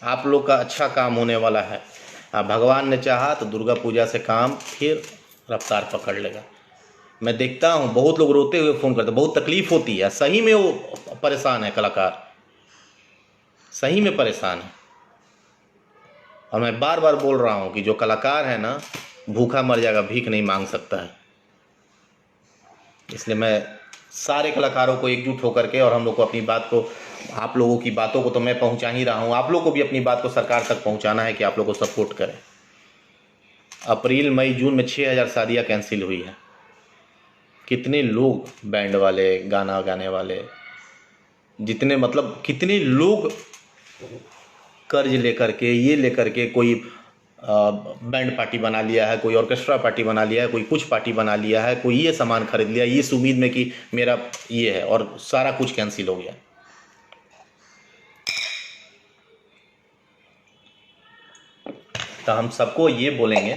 आप लोग का अच्छा काम होने वाला है। भगवान ने चाहा तो दुर्गा पूजा से काम फिर रफ्तार पकड़ लेगा। मैं देखता हूँ बहुत लोग रोते हुए फ़ोन करते, बहुत तकलीफ़ होती है, सही में वो परेशान है, कलाकार सही में परेशान है। और मैं बार बार बोल रहा हूँ कि जो कलाकार है ना, भूखा मर जाएगा, भीख नहीं मांग सकता है। इसलिए मैं सारे कलाकारों को एकजुट होकर के, और हम लोग को अपनी बात को, आप लोगों की बातों को तो मैं पहुंचा ही रहा हूं, आप लोग को भी अपनी बात को सरकार तक पहुंचाना है कि आप लोग को सपोर्ट करें। अप्रैल, मई, जून में 6000 शादियां कैंसिल हुई है। कितने लोग, बैंड वाले, गाना गाने वाले, जितने मतलब कितने लोग कर्ज लेकर के, ये लेकर के, कोई बैंड पार्टी बना लिया है, कोई ऑर्केस्ट्रा पार्टी बना लिया है, कोई कुछ पार्टी बना लिया है, कोई ये सामान खरीद लिया इस उम्मीद में कि मेरा ये है, और सारा कुछ कैंसिल हो गया। तो हम सबको ये बोलेंगे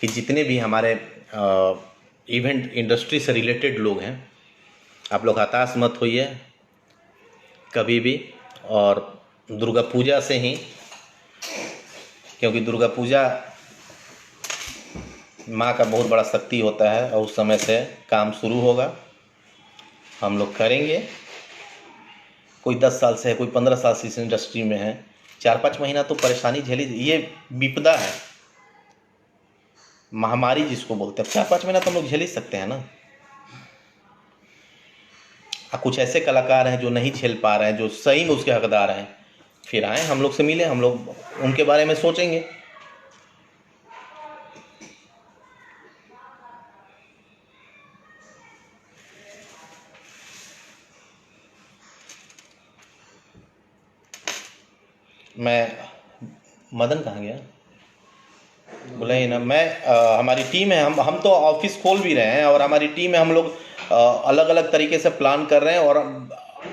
कि जितने भी हमारे इवेंट इंडस्ट्री से रिलेटेड लोग हैं, आप लोग हताश मत होइए। कभी भी। और दुर्गा पूजा से ही, क्योंकि दुर्गा पूजा माँ का बहुत बड़ा शक्ति होता है और उस समय से काम शुरू होगा, हम लोग करेंगे। कोई 10 साल से है, कोई 15 साल से इस इंडस्ट्री में है, 4-5 महीना तो परेशानी झेली। ये विपदा है, महामारी जिसको बोलते हैं, 4-5 महीना तो हम लोग झेल ही सकते हैं ना। कुछ ऐसे कलाकार हैं जो नहीं झेल पा रहे हैं, जो सही में उसके हकदार हैं, फिर आए हम लोग से मिले, हम लोग उनके बारे में सोचेंगे। मैं मदन कहाँ गया, बोला ही ना। हमारी टीम है, हम तो ऑफिस खोल भी रहे हैं और हमारी टीम है, हम लोग अलग अलग तरीके से प्लान कर रहे हैं। और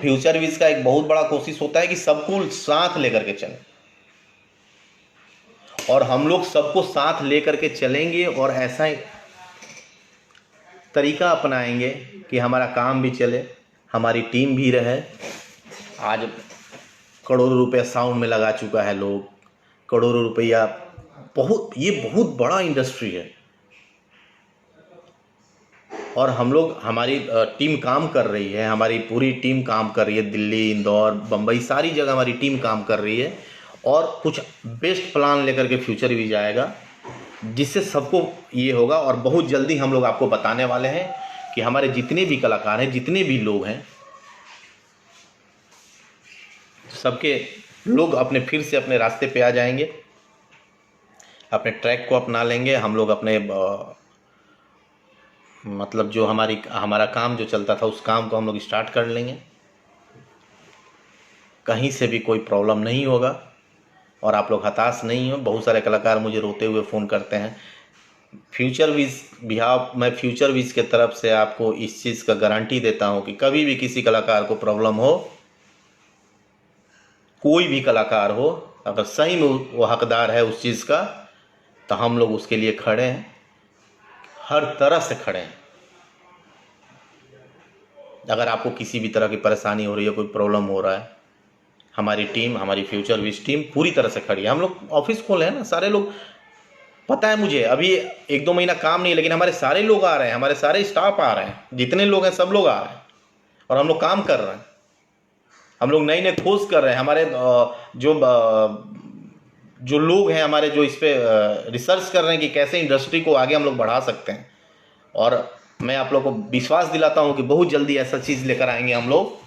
फ्यूचर विज का एक बहुत बड़ा कोशिश होता है कि सबको साथ लेकर के चलें, और हम लोग सबको साथ लेकर के चलेंगे और ऐसा तरीका अपनाएंगे कि हमारा काम भी चले, हमारी टीम भी रहे। आज करोड़ों रुपया साउंड में लगा चुका है लोग, करोड़ों रुपया, ये बहुत बड़ा इंडस्ट्री है। और हम लोग, हमारी टीम काम कर रही है, हमारी पूरी टीम काम कर रही है, दिल्ली, इंदौर, बम्बई, सारी जगह हमारी टीम काम कर रही है। और कुछ बेस्ट प्लान लेकर के फ्यूचर भी जाएगा, जिससे सबको ये होगा। और बहुत जल्दी हम लोग आपको बताने वाले हैं कि हमारे जितने भी कलाकार हैं, जितने भी लोग हैं, सबके लोग अपने फिर से अपने रास्ते पे आ जाएंगे, अपने ट्रैक को अपना लेंगे। हम लोग अपने मतलब जो हमारा काम जो चलता था, उस काम को हम लोग स्टार्ट कर लेंगे। कहीं से भी कोई प्रॉब्लम नहीं होगा और आप लोग हताश नहीं हो। बहुत सारे कलाकार मुझे रोते हुए फ़ोन करते हैं। मैं फ्यूचर विज के तरफ से आपको इस चीज़ का गारंटी देता हूं कि कभी भी किसी कलाकार को प्रॉब्लम हो, कोई भी कलाकार हो, अगर सही में वो हकदार है उस चीज़ का, तो हम लोग उसके लिए खड़े हैं, हर तरह से खड़े हैं। अगर आपको किसी भी तरह की परेशानी हो रही है, कोई प्रॉब्लम हो रहा है, हमारी टीम, हमारी फ्यूचर विज टीम पूरी तरह से खड़ी है। हम लोग ऑफिस खोले हैं ना, सारे लोग, पता है मुझे अभी 1-2 महीना काम नहीं, लेकिन हमारे सारे लोग आ रहे हैं, हमारे सारे स्टाफ आ रहे हैं, जितने लोग हैं सब लोग आ रहे हैं और हम लोग काम कर रहे हैं। हम लोग नई नई खोज कर रहे हैं। हमारे जो लोग हैं हमारे, जो इस पे रिसर्च कर रहे हैं कि कैसे इंडस्ट्री को आगे हम लोग बढ़ा सकते हैं। और मैं आप लोगों को विश्वास दिलाता हूं कि बहुत जल्दी ऐसा चीज़ लेकर आएंगे हम लोग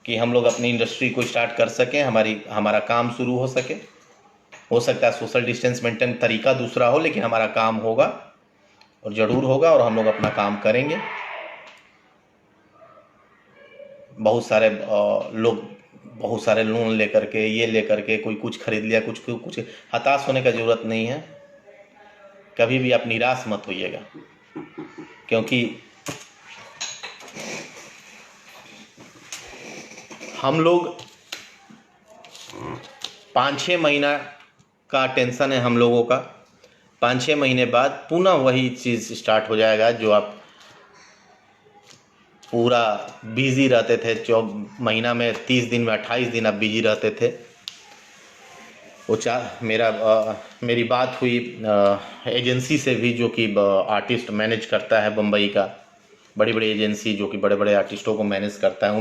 कि हम लोग अपनी इंडस्ट्री को स्टार्ट कर सकें, हमारा काम शुरू हो सके। हो सकता है सोशल डिस्टेंस मेंटेन तरीका दूसरा हो, लेकिन हमारा काम होगा और ज़रूर होगा और हम लोग अपना काम करेंगे। बहुत सारे लोग बहुत सारे लोन लेकर के, ये लेकर के, कोई कुछ खरीद लिया, कुछ हताश होने का ज़रूरत नहीं है। कभी भी आप निराश मत होइएगा, क्योंकि हम लोग 5-6 महीना का टेंशन है हम लोगों का। 5-6 महीने बाद पुनः वही चीज़ स्टार्ट हो जाएगा जो आप पूरा बिजी रहते थे। महीना में 30 दिन में 28 दिन आप बिजी रहते थे। मेरी बात हुई एजेंसी से भी, जो कि आर्टिस्ट मैनेज करता है बम्बई का, बड़ी बड़ी एजेंसी जो कि बड़े बड़े आर्टिस्टों को मैनेज करता है।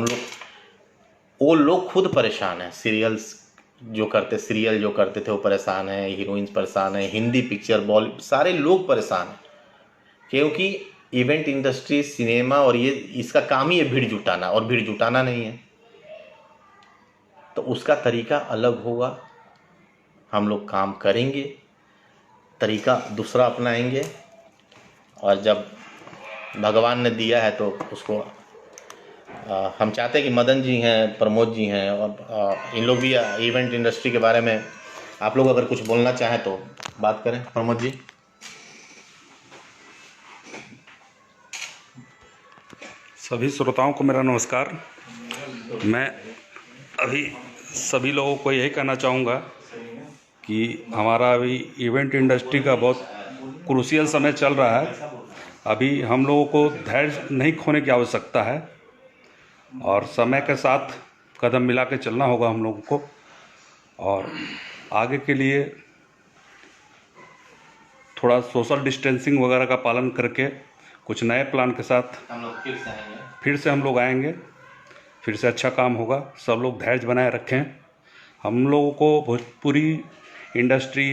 वो लोग खुद परेशान हैं। सीरियल जो करते थे वो परेशान हैं, हीरोइंस परेशान हैं, हिंदी पिक्चर, बॉलीवुड, सारे लोग परेशान हैं। क्योंकि इवेंट इंडस्ट्री, सिनेमा और ये इसका काम ही है भीड़ जुटाना, और भीड़ जुटाना नहीं है। तो उसका तरीका अलग होगा, हम लोग काम करेंगे, तरीका दूसरा अपनाएंगे। और जब भगवान ने दिया है तो उसको हम चाहते हैं कि मदन जी हैं, प्रमोद जी हैं, और इन लोग भी इवेंट इंडस्ट्री के बारे में आप लोग अगर कुछ बोलना चाहें तो बात करें। प्रमोद जी। सभी श्रोताओं को मेरा नमस्कार। मैं अभी सभी लोगों को यही कहना चाहूँगा कि हमारा अभी इवेंट इंडस्ट्री का बहुत क्रूशियल समय चल रहा है। अभी हम लोगों को धैर्य नहीं खोने की आवश्यकता है। और समय के साथ कदम मिला के चलना होगा हम लोगों को, और आगे के लिए थोड़ा सोशल डिस्टेंसिंग वगैरह का पालन करके कुछ नए प्लान के साथ हम लोग फिर से आएंगे। फिर से हम लोग आएंगे, फिर से अच्छा काम होगा। सब लोग धैर्य बनाए रखें। हम लोगों को भोजपुरी इंडस्ट्री,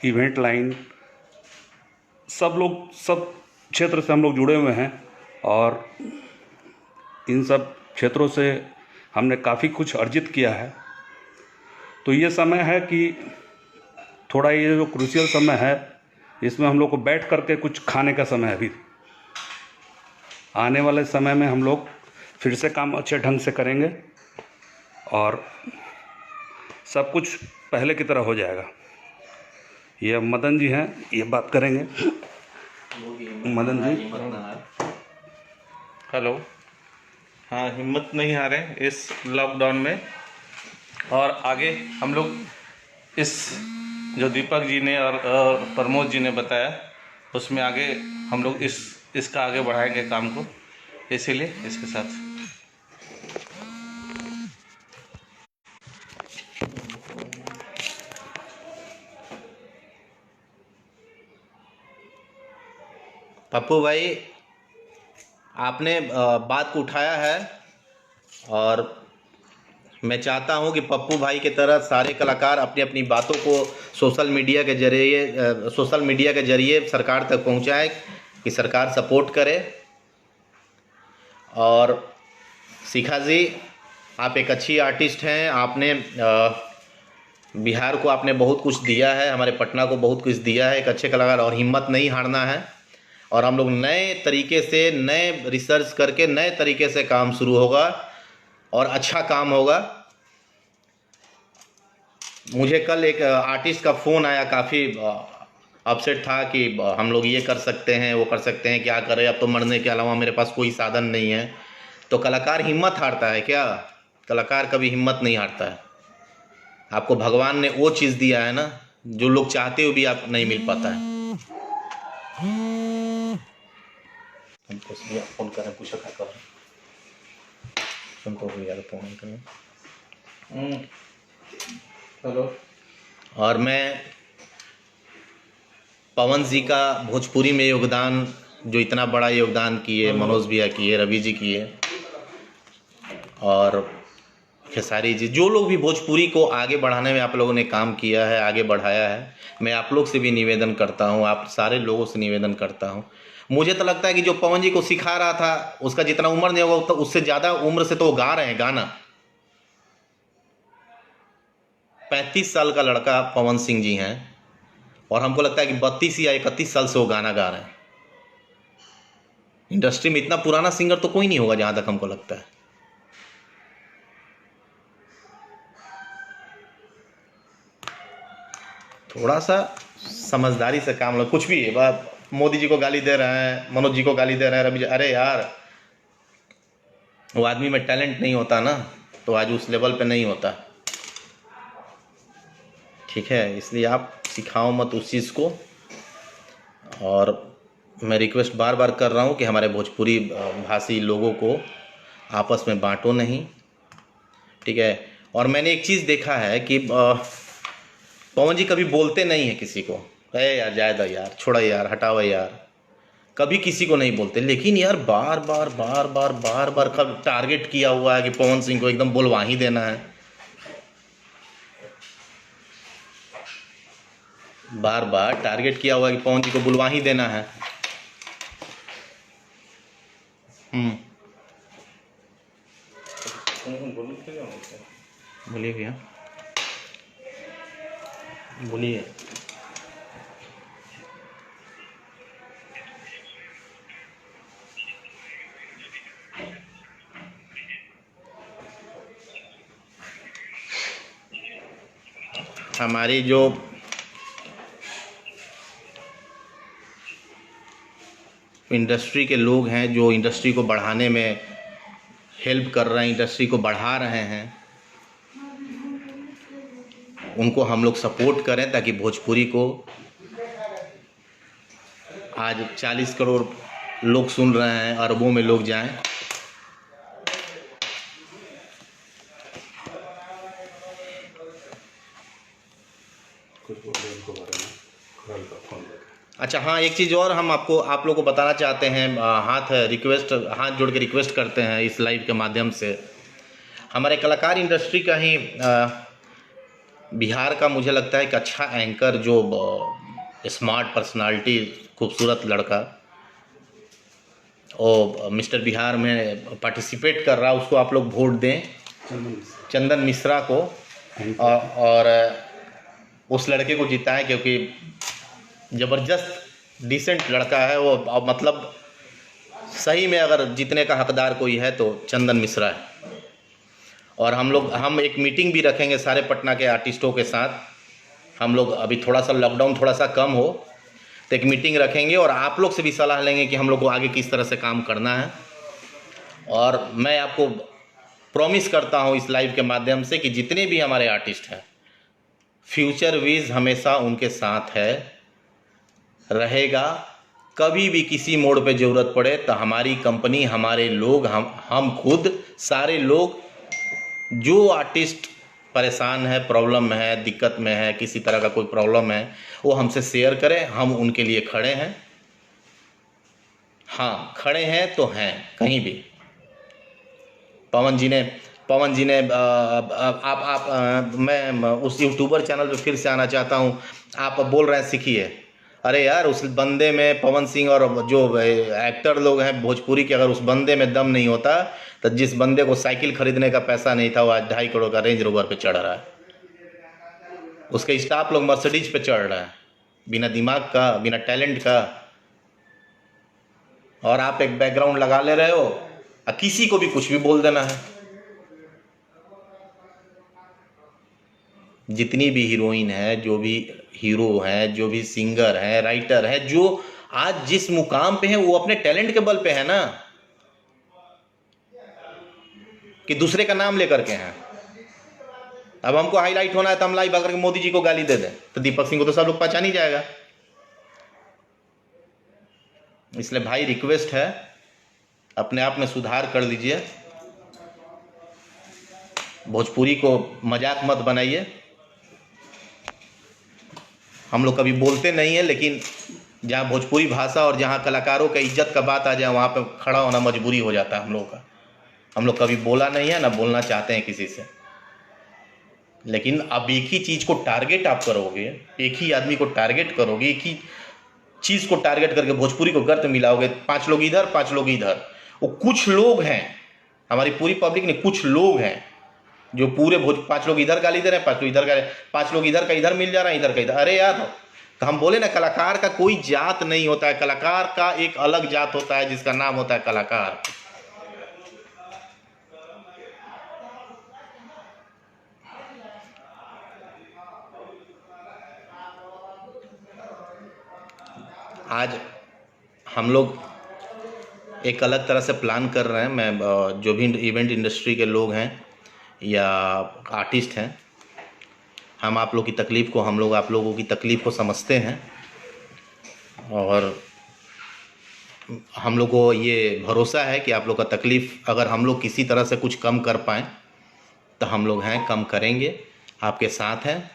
इवेंट लाइन, सब लोग सब क्षेत्र से हम लोग जुड़े हुए हैं, और इन सब क्षेत्रों से हमने काफ़ी कुछ अर्जित किया है। तो ये समय है कि थोड़ा ये जो क्रूशियल समय है, इसमें हम लोग को बैठ करके कुछ खाने का समय है। अभी आने वाले समय में हम लोग फिर से काम अच्छे ढंग से करेंगे और सब कुछ पहले की तरह हो जाएगा। ये मदन जी हैं, ये बात करेंगे। मदन जी, हेलो। हाँ, हिम्मत नहीं हारे इस लॉकडाउन में, और आगे हम लोग इस जो दीपक जी ने और प्रमोद जी ने बताया, उसमें आगे हम लोग इसका आगे बढ़ाएंगे काम को, इसीलिए इसके साथ। पप्पू भाई, आपने बात को उठाया है, और मैं चाहता हूं कि पप्पू भाई की तरह सारे कलाकार अपनी अपनी बातों को सोशल मीडिया के जरिए सरकार तक पहुंचाएं, कि सरकार सपोर्ट करे। और शिखा जी, आप एक अच्छी आर्टिस्ट हैं। आपने बिहार को आपने बहुत कुछ दिया है, हमारे पटना को बहुत कुछ दिया है, एक अच्छे कलाकार, और हिम्मत नहीं हारना है। और हम लोग नए तरीके से, नए रिसर्च करके नए तरीके से काम शुरू होगा और अच्छा काम होगा। मुझे कल एक आर्टिस्ट का फ़ोन आया, काफ़ी अपसेट था कि हम लोग ये कर सकते हैं, वो कर सकते हैं, क्या करें, अब तो मरने के अलावा मेरे पास कोई साधन नहीं है। तो कलाकार हिम्मत हारता है क्या? कलाकार कभी हिम्मत नहीं हारता है। आपको भगवान ने वो चीज़ दिया है ना, जो लोग चाहते हुए भी आप नहीं मिल पाता है। हमको फ़ोन करें, पूछो क्या कर हमको यार फ़ोन करें। हेलो। और मैं पवन जी का भोजपुरी में योगदान, जो इतना बड़ा योगदान किए, मनोज भैया किए, रवि जी किए, और खेसारी जी, जो लोग भी भोजपुरी को आगे बढ़ाने में आप लोगों ने काम किया है, आगे बढ़ाया है, मैं आप लोग से भी निवेदन करता हूँ, आप सारे लोगों से निवेदन करता हूँ। मुझे तो लगता है कि जो पवन जी को सिखा रहा था, उसका जितना उम्र नहीं होगा, तो उससे ज़्यादा उम्र से तो वो गा रहे हैं गाना। 35 साल का लड़का पवन सिंह जी हैं, और हमको लगता है कि 32 या 31 साल से वो गाना गा रहे हैं। इंडस्ट्री में इतना पुराना सिंगर तो कोई नहीं होगा, जहाँ तक हमको लगता है। थोड़ा सा समझदारी से काम लो। कुछ भी है, बात मोदी जी को गाली दे रहे हैं, मनोज जी को गाली दे रहे हैं, रवि जी, अरे यार, वो आदमी में टैलेंट नहीं होता ना, तो आज उस लेवल पे नहीं होता। ठीक है, इसलिए आप सिखाओ मत उस चीज़ को। और मैं रिक्वेस्ट बार बार कर रहा हूँ कि हमारे भोजपुरी भाषी लोगों को आपस में बांटो नहीं, ठीक है। और मैंने एक चीज़ देखा है कि पवन जी कभी बोलते नहीं है किसी को, अरे यार जाए दो यार, छोड़ो यार, हटाओ यार, कभी किसी को नहीं बोलते। लेकिन यार बार बार कब टारगेट किया हुआ है कि पवन सिंह को एकदम बुलवा ही देना है, बार बार टारगेट किया हुआ है कि पवन जी को बुलवा ही देना है। बोलिए भैया, बोलिए। हमारी जो इंडस्ट्री के लोग हैं, जो इंडस्ट्री को बढ़ाने में हेल्प कर रहे हैं, इंडस्ट्री को बढ़ा रहे हैं, उनको हम लोग सपोर्ट करें, ताकि भोजपुरी को आज 40 करोड़ लोग सुन रहे हैं, अरबों में लोग जाएं। अच्छा हाँ, एक चीज़ और हम आप लोग को बताना चाहते हैं, हाथ जोड़ के रिक्वेस्ट करते हैं इस लाइव के माध्यम से। हमारे कलाकार इंडस्ट्री का ही बिहार का मुझे लगता है कि अच्छा एंकर, जो स्मार्ट पर्सनालिटी, खूबसूरत लड़का, और मिस्टर बिहार में पार्टिसिपेट कर रहा है, उसको आप लोग वोट दें, चंदन मिश्रा को, और उस लड़के को जिताएं, क्योंकि ज़बरदस्त डिसेंट लड़का है वो। अब मतलब सही में अगर जीतने का हकदार कोई है तो चंदन मिश्रा है। और हम एक मीटिंग भी रखेंगे सारे पटना के आर्टिस्टों के साथ। हम लोग अभी थोड़ा सा लॉकडाउन थोड़ा सा कम हो तो एक मीटिंग रखेंगे, और आप लोग से भी सलाह लेंगे कि हम लोग को आगे किस तरह से काम करना है। और मैं आपको प्रॉमिस करता हूँ इस लाइव के माध्यम से कि जितने भी हमारे आर्टिस्ट हैं, फ्यूचर विज हमेशा उनके साथ है, रहेगा। कभी भी किसी मोड़ पे ज़रूरत पड़े तो हमारी कंपनी, हमारे लोग, हम खुद सारे लोग, जो आर्टिस्ट परेशान है, प्रॉब्लम में है, दिक्कत में है, किसी तरह का कोई प्रॉब्लम है, वो हमसे शेयर करें, हम उनके लिए खड़े हैं। हाँ, खड़े हैं तो हैं कहीं भी। पवन जी ने मैं उस यूट्यूबर चैनल पे फिर से आना चाहता हूँ। आप बोल रहे हैं सीखिए, अरे यार उस बंदे में, पवन सिंह और जो एक्टर लोग हैं भोजपुरी के, अगर उस बंदे में दम नहीं होता तो जिस बंदे को साइकिल खरीदने का पैसा नहीं था वो आज 2.5 करोड़ का रेंज रोवर पे चढ़ रहा है। उसके स्टाफ लोग मर्सिडीज पे चढ़ रहा है, बिना दिमाग का, बिना टैलेंट का। और आप एक बैकग्राउंड लगा ले रहे हो और किसी को भी कुछ भी बोल देना है। जितनी भी हीरोइन है, जो भी हीरो है, जो भी सिंगर है, राइटर है, जो आज जिस मुकाम पे है वो अपने टैलेंट के बल पे है ना, कि दूसरे का नाम लेकर के हैं। अब हमको हाईलाइट होना है तो हम लाइव आकर के मोदी जी को गाली दे दें तो दीपक सिंह को तो सब लोग पहचान ही जाएगा। इसलिए भाई रिक्वेस्ट है, अपने आप में सुधार कर लीजिए, भोजपुरी को मजाक मत बनाइए। हम लोग कभी बोलते नहीं है, लेकिन जहाँ भोजपुरी भाषा और जहाँ कलाकारों का इज्जत का बात आ जाए वहाँ पे खड़ा होना मजबूरी हो जाता है हम लोगों का। हम लोग कभी बोला नहीं है, ना बोलना चाहते हैं किसी से। लेकिन अब एक ही चीज़ को टारगेट आप करोगे, एक ही आदमी को टारगेट करोगे, एक ही चीज़ को टारगेट करके भोजपुरी को गर्त मिलाओगे, 5 लोग इधर 5 लोग इधर। वो कुछ लोग हैं, हमारी पूरी पब्लिक नहीं, कुछ लोग हैं जो पूरे 5 लोग इधर गाली दे रहे हैं, 5 लोग इधर गाली, 5 लोग इधर का इधर मिल जा रहा है, इधर का इधर। अरे यार, तो हम बोले ना, कलाकार का कोई जात नहीं होता है, कलाकार का एक अलग जात होता है जिसका नाम होता है कलाकार। आज हम लोग एक अलग तरह से प्लान कर रहे हैं। मैं जो भी इवेंट इंडस्ट्री के लोग हैं या आर्टिस्ट हैं, हम आप लोग की तकलीफ़ को, हम लोग आप लोगों की तकलीफ़ को समझते हैं, और हम लोग को ये भरोसा है कि आप लोग का तकलीफ़ अगर हम लोग किसी तरह से कुछ कम कर पाएँ तो हम लोग हैं, कम करेंगे, आपके साथ हैं।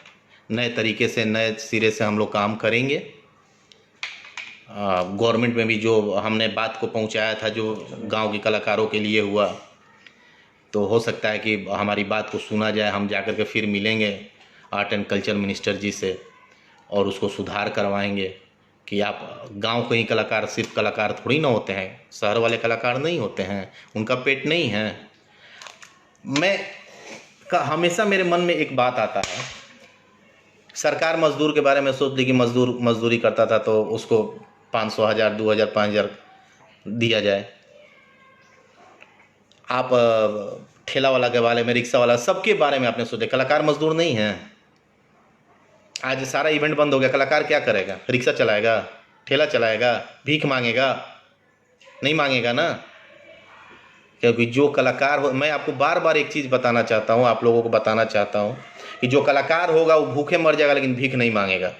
नए तरीके से, नए सिरे से हम लोग काम करेंगे। गवर्नमेंट में भी जो हमने बात को पहुंचाया था, जो गांव के कलाकारों के लिए हुआ, तो हो सकता है कि हमारी बात को सुना जाए। हम जाकर के फिर मिलेंगे आर्ट एंड कल्चर मिनिस्टर जी से और उसको सुधार करवाएंगे कि आप गांव के ही कलाकार सिर्फ कलाकार थोड़ी ना होते हैं, शहर वाले कलाकार नहीं होते हैं, उनका पेट नहीं है। हमेशा मेरे मन में एक बात आता है, सरकार मजदूर के बारे में सोच ली कि मजदूर मजदूरी करता था तो उसको 500, 1000, 2000, 5000 दिया जाए। आप ठेला वाला के बारे में, रिक्शा वाला, सबके बारे में आपने सोचा, कलाकार मजदूर नहीं है। आज सारा इवेंट बंद हो गया, कलाकार क्या करेगा? रिक्शा चलाएगा, ठेला चलाएगा, भीख मांगेगा? नहीं मांगेगा ना। क्योंकि जो कलाकार हो, मैं आपको बार बार एक चीज़ बताना चाहता हूँ, आप लोगों को बताना चाहता हूँ कि जो कलाकार होगा वो भूखे मर जाएगा लेकिन भीख नहीं मांगेगा।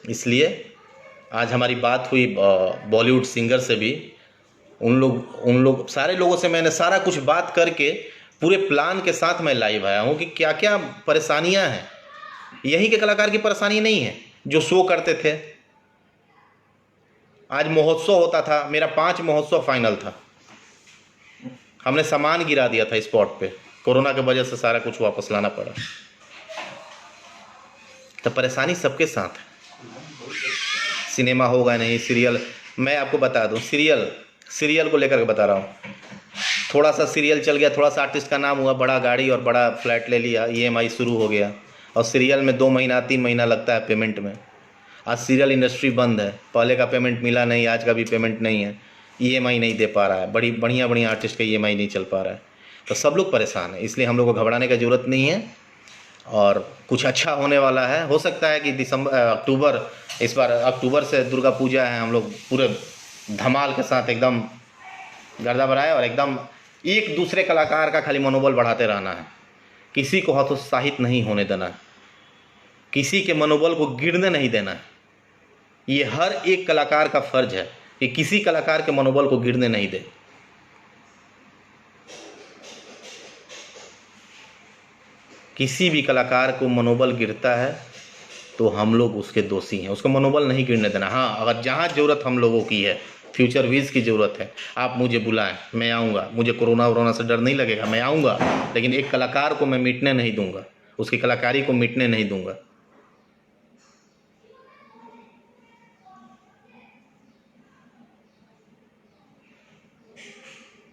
इसलिए आज हमारी बात हुई बॉलीवुड सिंगर से भी, उन लोग सारे लोगों से मैंने सारा कुछ बात करके पूरे प्लान के साथ मैं लाइव आया हूँ कि क्या क्या परेशानियां हैं। यहीं के कलाकार की परेशानी नहीं है जो शो करते थे। आज महोत्सव होता था, मेरा 5 महोत्सव फाइनल था, हमने सामान गिरा दिया था स्पॉट पे, कोरोना की वजह से सारा कुछ वापस लाना पड़ा। तो परेशानी सबके साथ है। सिनेमा होगा नहीं, सीरियल, मैं आपको बता दूं, सीरियल को लेकर के बता रहा हूँ। थोड़ा सा सीरियल चल गया, थोड़ा सा आर्टिस्ट का नाम हुआ, बड़ा गाड़ी और बड़ा फ्लैट ले लिया, EMI शुरू हो गया, और सीरियल में 2 महीना 3 महीना लगता है पेमेंट में। आज सीरियल इंडस्ट्री बंद है, पहले का पेमेंट मिला नहीं, आज का भी पेमेंट नहीं है, EMI नहीं दे पा रहा है, बढ़िया आर्टिस्ट का EMI नहीं चल पा रहा है। तो सब लोग परेशान हैं, इसलिए हम लोग को घबराने की ज़रूरत नहीं है, और कुछ अच्छा होने वाला है। हो सकता है कि अक्टूबर, इस बार अक्टूबर से दुर्गा पूजा है, हम लोग पूरे धमाल के साथ एकदम गर्दा भराए, और एकदम एक दूसरे कलाकार का खाली मनोबल बढ़ाते रहना है, किसी को हतोत्साहित नहीं होने देना है, किसी के मनोबल को गिरने नहीं देना है। ये हर एक कलाकार का फर्ज है कि किसी कलाकार के मनोबल को गिरने नहीं दे। किसी भी कलाकार को मनोबल गिरता है तो हम लोग उसके दोषी हैं, उसको मनोबल नहीं गिरने देना। हाँ, अगर जहाँ ज़रूरत हम लोगों की है, फ्यूचर विज की ज़रूरत है, आप मुझे बुलाएं, मैं आऊँगा, मुझे कोरोना से डर नहीं लगेगा, मैं आऊँगा, लेकिन एक कलाकार को मैं मिटने नहीं दूंगा, उसकी कलाकारी को मिटने नहीं दूंगा।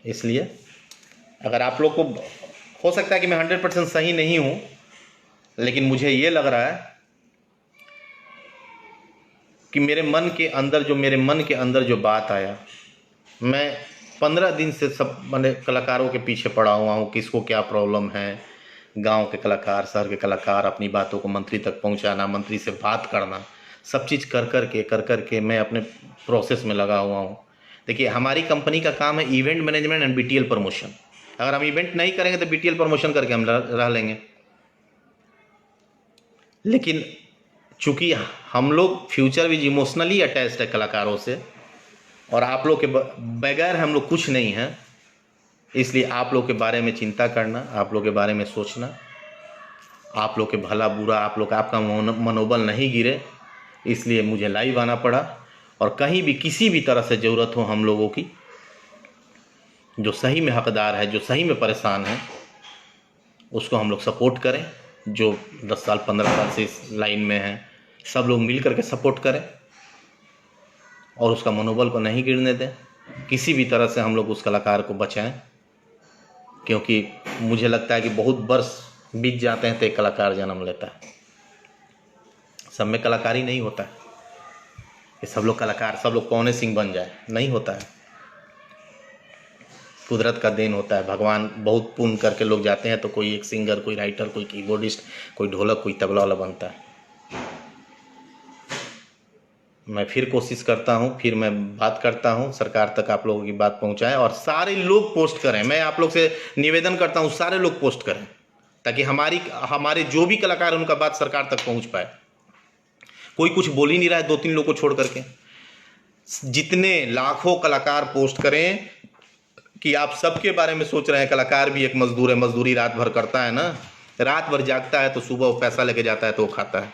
इसलिए अगर आप लोग को, हो सकता है कि मैं 100% सही नहीं हूँ, लेकिन मुझे ये लग रहा है कि मेरे मन के अंदर जो बात आया, मैं 15 दिन से सब मैंने कलाकारों के पीछे पड़ा हुआ हूँ, किसको क्या प्रॉब्लम है, गांव के कलाकार, शहर के कलाकार, अपनी बातों को मंत्री तक पहुंचाना, मंत्री से बात करना, सब चीज़ कर के मैं अपने प्रोसेस में लगा हुआ हूँ। देखिए, हमारी कंपनी का काम है event management and BTL promotion. अगर हम इवेंट नहीं करेंगे तो BTL प्रमोशन करके हम रह लेंगे। लेकिन चूंकि हम लोग फ्यूचर विज इमोशनली अटैच्ड है कलाकारों से, और आप लोग के बगैर हम लोग कुछ नहीं हैं, इसलिए आप लोग के बारे में चिंता करना, आप लोग के बारे में सोचना, आप लोग के भला बुरा, आप लोग आपका मनोबल नहीं गिरे, इसलिए मुझे लाइव आना पड़ा। और कहीं भी किसी भी तरह से ज़रूरत हो हम लोगों की, जो सही में हकदार है, जो सही में परेशान है, उसको हम लोग सपोर्ट करें। जो 10 साल 15 साल से इस लाइन में हैं, सब लोग मिल करके सपोर्ट करें और उसका मनोबल को नहीं गिरने दें। किसी भी तरह से हम लोग उस कलाकार को बचाएं, क्योंकि मुझे लगता है कि बहुत वर्ष बीत जाते हैं तो एक कलाकार जन्म लेता है। सब में कलाकारी नहीं होता है कि सब लोग कलाकार, सब लोग पौने सिंह बन जाए, नहीं होता है। कुदरत का देन होता है, भगवान बहुत पुण्य करके लोग जाते हैं तो कोई एक सिंगर, कोई राइटर, कोई कीबोर्डिस्ट, कोई ढोलक, कोई तबला वाला बनता है। मैं फिर कोशिश करता हूँ, फिर मैं बात करता हूँ, सरकार तक आप लोगों की बात पहुँचाएं और सारे लोग पोस्ट करें। मैं आप लोग से निवेदन करता हूँ, सारे लोग पोस्ट करें, ताकि हमारे जो भी कलाकार हैं उनका बात सरकार तक पहुँच पाए। कोई कुछ बोल ही नहीं रहा है 2-3 लोग को छोड़ करके। जितने लाखों कलाकार पोस्ट करें कि आप सबके बारे में सोच रहे हैं। कलाकार भी एक मजदूर है, मजदूरी रात भर करता है ना, रात भर जागता है तो सुबह वो पैसा लेके जाता है तो वो खाता है।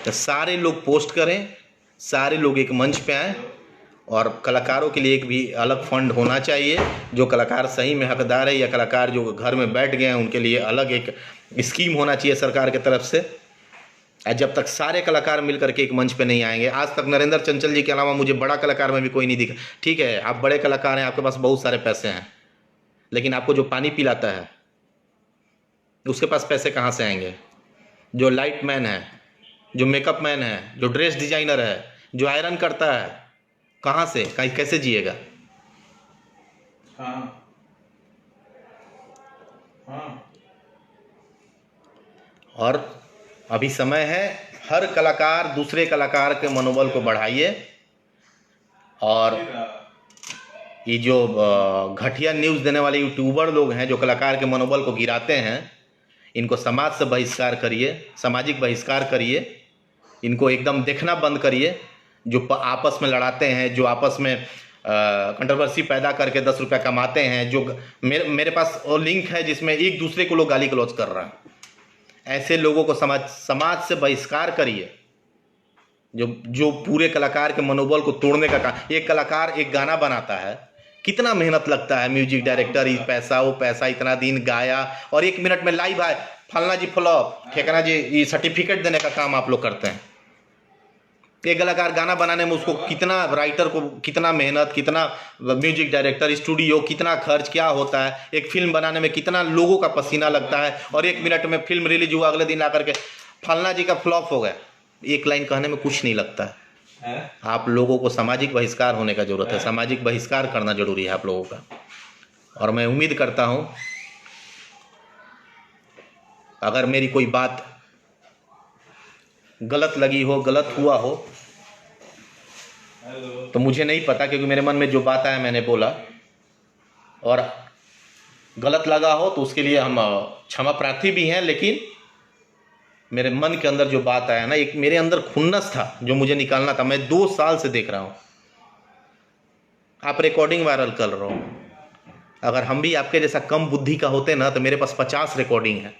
तो सारे लोग पोस्ट करें, सारे लोग एक मंच पे आए, और कलाकारों के लिए एक भी अलग फंड होना चाहिए। जो कलाकार सही में हकदार है या कलाकार जो घर में बैठ गए हैं उनके लिए अलग एक स्कीम होना चाहिए सरकार की तरफ से। जब तक सारे कलाकार मिल करके एक मंच पे नहीं आएंगे, आज तक नरेंद्र चंचल जी के अलावा मुझे बड़ा कलाकार में भी कोई नहीं दिखा। ठीक है, आप बड़े कलाकार हैं, आपके पास बहुत सारे पैसे हैं, लेकिन आपको जो पानी पिलाता है उसके पास पैसे कहाँ से आएंगे? जो लाइट मैन है, जो मेकअप मैन है, जो ड्रेस डिजाइनर है, जो आयरन करता है, कहाँ से, कहीं कैसे जिएगा? हाँ। और अभी समय है, हर कलाकार दूसरे कलाकार के मनोबल को बढ़ाइए। और ये जो घटिया न्यूज़ देने वाले यूट्यूबर लोग हैं जो कलाकार के मनोबल को गिराते हैं, इनको समाज से बहिष्कार करिए, सामाजिक बहिष्कार करिए, इनको एकदम देखना बंद करिए। जो आपस में लड़ाते हैं, जो आपस में कंट्रोवर्सी पैदा करके 10 रुपया कमाते हैं, जो मेरे पास वो लिंक है जिसमें एक दूसरे को लोग गाली गलौज कर रहे हैं। ऐसे लोगों को समाज से बहिष्कार करिए, जो पूरे कलाकार के मनोबल को तोड़ने का काम। एक कलाकार एक गाना बनाता है, कितना मेहनत लगता है, म्यूजिक डायरेक्टर, ये पैसा वो पैसा, इतना दिन गाया और 1 मिनट में लाइव आए, फलना जी फ्लॉप, ठेकाना जी, ये सर्टिफिकेट देने का काम आप लोग करते हैं। एक कलाकार गाना बनाने में उसको कितना, राइटर को कितना मेहनत, कितना म्यूजिक डायरेक्टर, स्टूडियो, कितना खर्च क्या होता है, एक फिल्म बनाने में कितना लोगों का पसीना लगता है, और 1 मिनट में फिल्म रिलीज हुआ, अगले दिन आकर के फलना जी का फ्लॉप हो गया। एक लाइन कहने में कुछ नहीं लगता है। आप लोगों को सामाजिक बहिष्कार होने का जरूरत है, सामाजिक बहिष्कार करना जरूरी है आप लोगों का। और मैं उम्मीद करता हूं अगर मेरी कोई बात गलत लगी हो, गलत हुआ हो, तो मुझे नहीं पता, क्योंकि मेरे मन में जो बात आया मैंने बोला, और गलत लगा हो तो उसके लिए हम क्षमा प्रार्थी भी हैं। लेकिन मेरे मन के अंदर जो बात आया ना, एक मेरे अंदर खुन्नस था जो मुझे निकालना था। मैं 2 साल से देख रहा हूं आप रिकॉर्डिंग वायरल कर रहे हो। अगर हम भी आपके जैसा कम बुद्धि का होते ना तो मेरे पास 50 रिकॉर्डिंग है,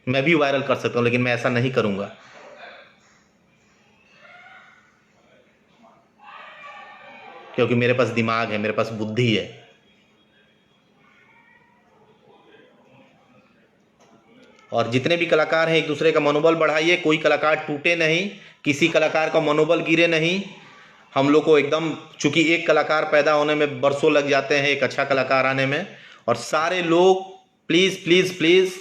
मैं भी वायरल कर सकता हूं, लेकिन मैं ऐसा नहीं करूंगा। क्योंकि मेरे पास दिमाग है, मेरे पास बुद्धि है। और जितने भी कलाकार हैं, एक दूसरे का मनोबल बढ़ाइए, कोई कलाकार टूटे नहीं, किसी कलाकार का मनोबल गिरे नहीं। हम लोग को एकदम, चूंकि एक कलाकार पैदा होने में बरसों लग जाते हैं, एक अच्छा कलाकार आने में, और सारे लोग प्लीज़ प्लीज़ प्लीज़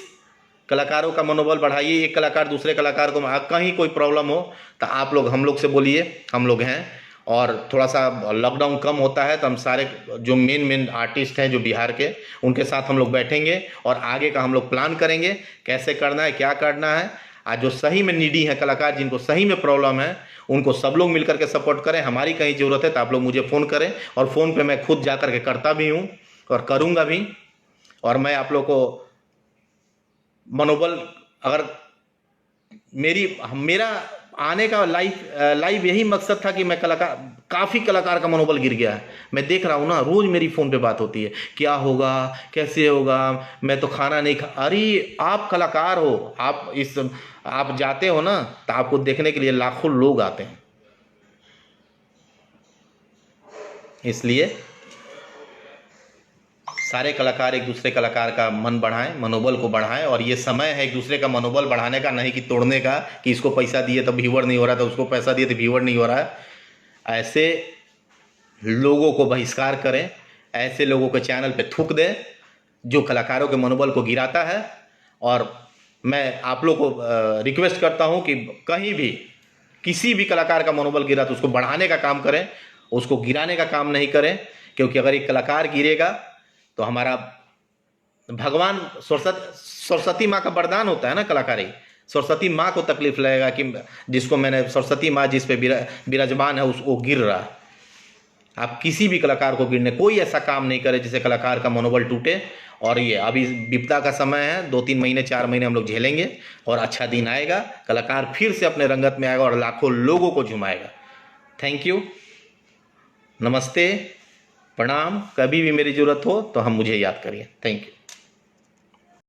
कलाकारों का मनोबल बढ़ाइए। एक कलाकार दूसरे कलाकार को, कहीं कोई प्रॉब्लम हो तो आप लोग हम लोग से बोलिए, हम लोग हैं। और थोड़ा सा लॉकडाउन कम होता है तो हम सारे जो मेन आर्टिस्ट हैं जो बिहार के, उनके साथ हम लोग बैठेंगे और आगे का हम लोग प्लान करेंगे, कैसे करना है, क्या करना है। आज जो सही में नीडी है कलाकार, जिनको सही में प्रॉब्लम है, उनको सब लोग मिलकर के सपोर्ट करें। हमारी कहीं ज़रूरत है तो आप लोग मुझे फ़ोन करें, और फ़ोन पे मैं खुद जा कर के करता भी हूँ और करूँगा भी। और मैं आप लोग को मनोबल, अगर मेरा आने का लाइव यही मकसद था कि मैं काफ़ी कलाकार का मनोबल गिर गया है। मैं देख रहा हूँ ना, रोज़ मेरी फ़ोन पे बात होती है, क्या होगा, कैसे होगा, मैं तो खाना नहीं खा। अरे आप कलाकार हो, आप जाते हो ना तो आपको देखने के लिए लाखों लोग आते हैं। इसलिए सारे कलाकार एक दूसरे कलाकार का मन बढ़ाएं, मनोबल को बढ़ाएं। और ये समय है एक दूसरे का मनोबल बढ़ाने का, नहीं कि तोड़ने का, कि इसको पैसा दिए तो व्यूअर नहीं हो रहा था, उसको पैसा दिए तो व्यूअर नहीं हो रहा है। ऐसे लोगों को बहिष्कार करें, ऐसे लोगों के चैनल पे थूक दें जो कलाकारों के मनोबल को गिराता है। और मैं आप लोग को रिक्वेस्ट करता हूँ कि कहीं भी किसी भी कलाकार का मनोबल गिरा तो उसको बढ़ाने का काम करें, उसको गिराने का काम नहीं करें। क्योंकि अगर एक कलाकार गिरेगा तो हमारा भगवान सरस्वती माँ का वरदान होता है ना कलाकारी। सरस्वती माँ को तकलीफ लगेगा कि जिसको मैंने, सरस्वती माँ जिस पे विराजमान है उसको गिर रहा है। आप किसी भी कलाकार को गिरने, कोई ऐसा काम नहीं करे जिससे कलाकार का मनोबल टूटे। और ये अभी विपदा का समय है, 2-3 महीने 4 महीने हम लोग झेलेंगे और अच्छा दिन आएगा, कलाकार फिर से अपने रंगत में आएगा और लाखों लोगों को झुमाएगा। थैंक यू, नमस्ते, प्रणाम। कभी भी मेरी ज़रूरत हो तो हम मुझे याद करिए। Thank you.